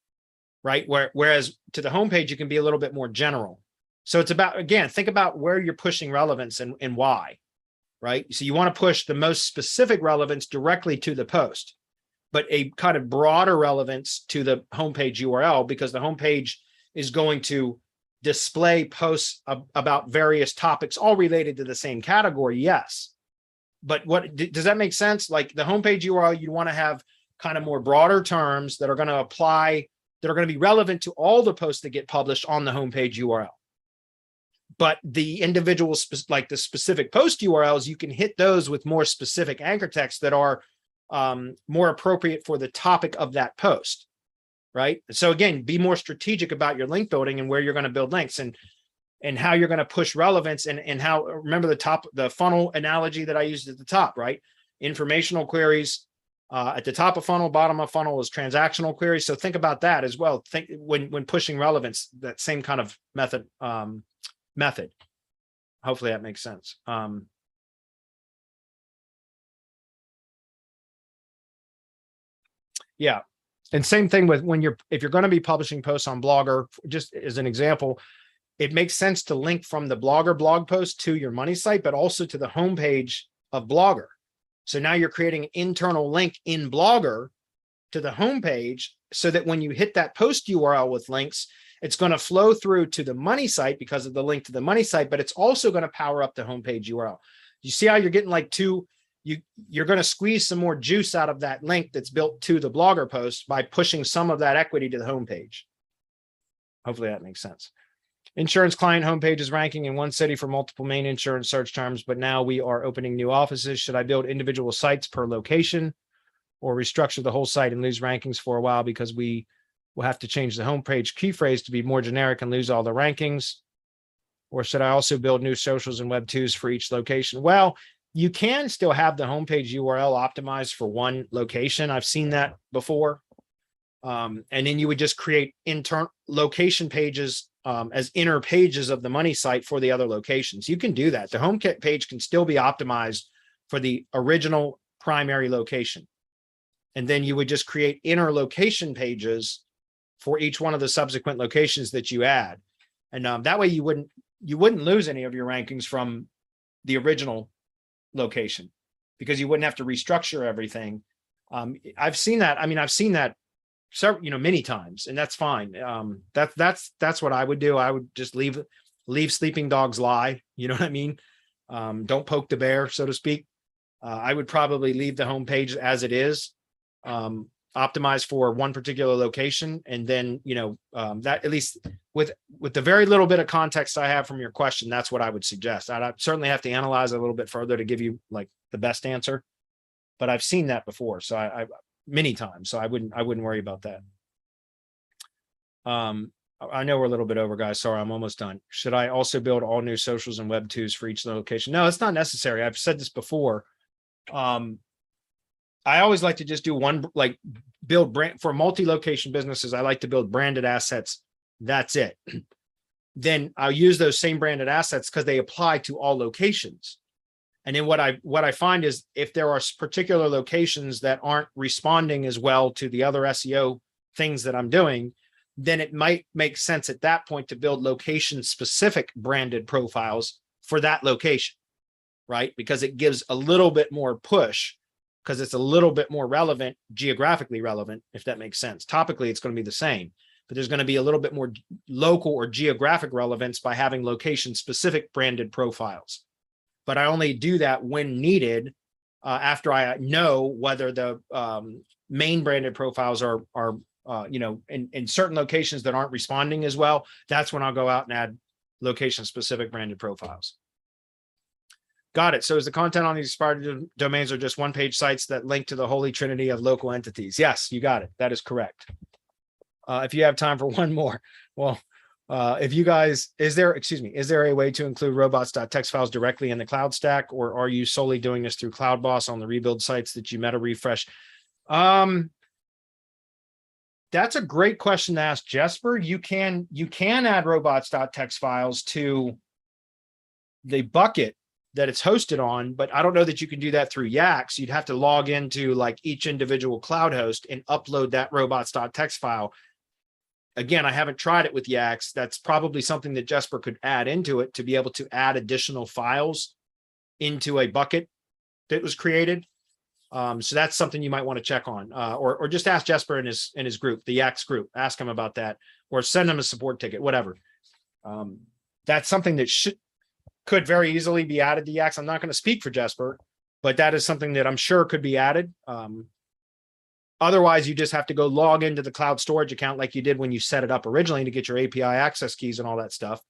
right? Whereas to the homepage, you can be a little bit more general. So it's about, again, think about where you're pushing relevance and why, right? So you want to push the most specific relevance directly to the post, but a kind of broader relevance to the homepage URL, because the homepage is going to display posts about various topics, all related to the same category. Yes. But what does that make sense? Like the homepage URL, you want to have kind of more broader terms that are going to apply, that are going to be relevant to all the posts that get published on the homepage URL. But the individual, like the specific post URLs, you can hit those with more specific anchor text that are more appropriate for the topic of that post, right? So again, be more strategic about your link building and where you're going to build links and how you're going to push relevance and how, remember the funnel analogy that I used at the top, right? Informational queries at the top of funnel, bottom of funnel is transactional queries. So think about that as well. Think when pushing relevance, that same kind of method. Hopefully that makes sense. Yeah. And same thing with if you're going to be publishing posts on Blogger, just as an example, it makes sense to link from the Blogger blog post to your money site, but also to the homepage of Blogger. So now you're creating an internal link in Blogger to the homepage so that when you hit that post URL with links, it's going to flow through to the money site because of the link to the money site, but it's also going to power up the homepage URL. You see how you're getting like you're going to squeeze some more juice out of that link that's built to the Blogger post by pushing some of that equity to the homepage. Hopefully that makes sense. Insurance client homepage is ranking in one city for multiple main insurance search terms, but now we are opening new offices. Should I build individual sites per location or restructure the whole site and lose rankings for a while because we will have to change the homepage key phrase to be more generic and lose all the rankings? Or should I also build new socials and web 2s for each location? Well, you can still have the homepage URL optimized for one location. I've seen that before. And then you would just create internal location pages as inner pages of the money site for the other locations. You can do that. The home page can still be optimized for the original primary location. And then you would just create inner location pages for each one of the subsequent locations that you add. And that way you wouldn't lose any of your rankings from the original location because you wouldn't have to restructure everything. I've seen that. I mean, I've seen that several, many times, and that's fine. That's what I would do. I would just leave sleeping dogs lie. You know what I mean? Don't poke the bear, so to speak. I would probably leave the homepage as it is, optimized for one particular location. And then, that at least with the very little bit of context I have from your question, that's what I would suggest. I'd certainly have to analyze a little bit further to give you like the best answer, but I've seen that before. So I many times. So I wouldn't worry about that. I know we're a little bit over, guys. Sorry, I'm almost done. Should I also build all new socials and web 2s for each location? No, it's not necessary. I've said this before. I always like to just do one, like build brand for multi-location businesses. I like to build branded assets. That's it. Then I'll use those same branded assets because they apply to all locations. And then what I find is if there are particular locations that aren't responding as well to the other SEO things that I'm doing, then it might make sense at that point to build location specific branded profiles for that location, right? Because it gives a little bit more push because it's a little bit more relevant, geographically relevant, if that makes sense. Topically, it's going to be the same, but there's going to be a little bit more local or geographic relevance by having location specific branded profiles. But I only do that when needed after I know whether the main branded profiles are in certain locations that aren't responding as well. That's when I'll go out and add location specific branded profiles. Got it. So is the content on these expired domains are just one page sites that link to the holy trinity of local entities? Yes, you got it. That is correct. If you have time for one more, well, If you guys, is there a way to include robots.txt files directly in the Cloudstack, or are you solely doing this through Cloudboss on the rebuild sites that you meta refresh? That's a great question to ask Jesper. You can add robots.txt files to the bucket that it's hosted on, but I don't know that you can do that through Yax. You'd have to log into like each individual cloud host and upload that robots.txt file. Again, I haven't tried it with Yax. That's probably something that Jesper could add into it to be able to add additional files into a bucket that was created. So that's something you might want to check on, or just ask Jesper in his group, the Yax group, ask him about that, or send him a support ticket, whatever. That's something that could very easily be added to Yax. I'm not going to speak for Jesper, but that is something that I'm sure could be added. Otherwise, you just have to go log into the cloud storage account like you did when you set it up originally to get your API access keys and all that stuff,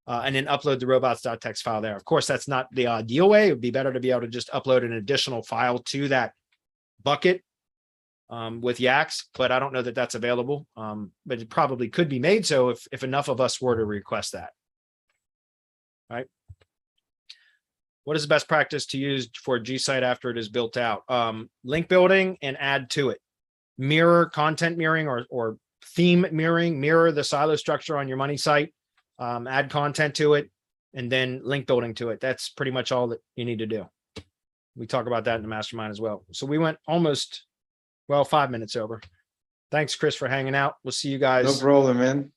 and then upload the robots.txt file there. Of course, that's not the ideal way. It would be better to be able to just upload an additional file to that bucket with Yax, but I don't know that that's available. But it probably could be made so if enough of us were to request that. All right. What is the best practice to use for gsite after it is built out? Link building and add to it. Mirror content mirroring or theme mirroring, mirror the silo structure on your money site, add content to it, and then link building to it. That's pretty much all that you need to do. We talk about that in the mastermind as well. So we went almost, well, 5 minutes over. Thanks, Chris, for hanging out. We'll see you guys. No problem, man.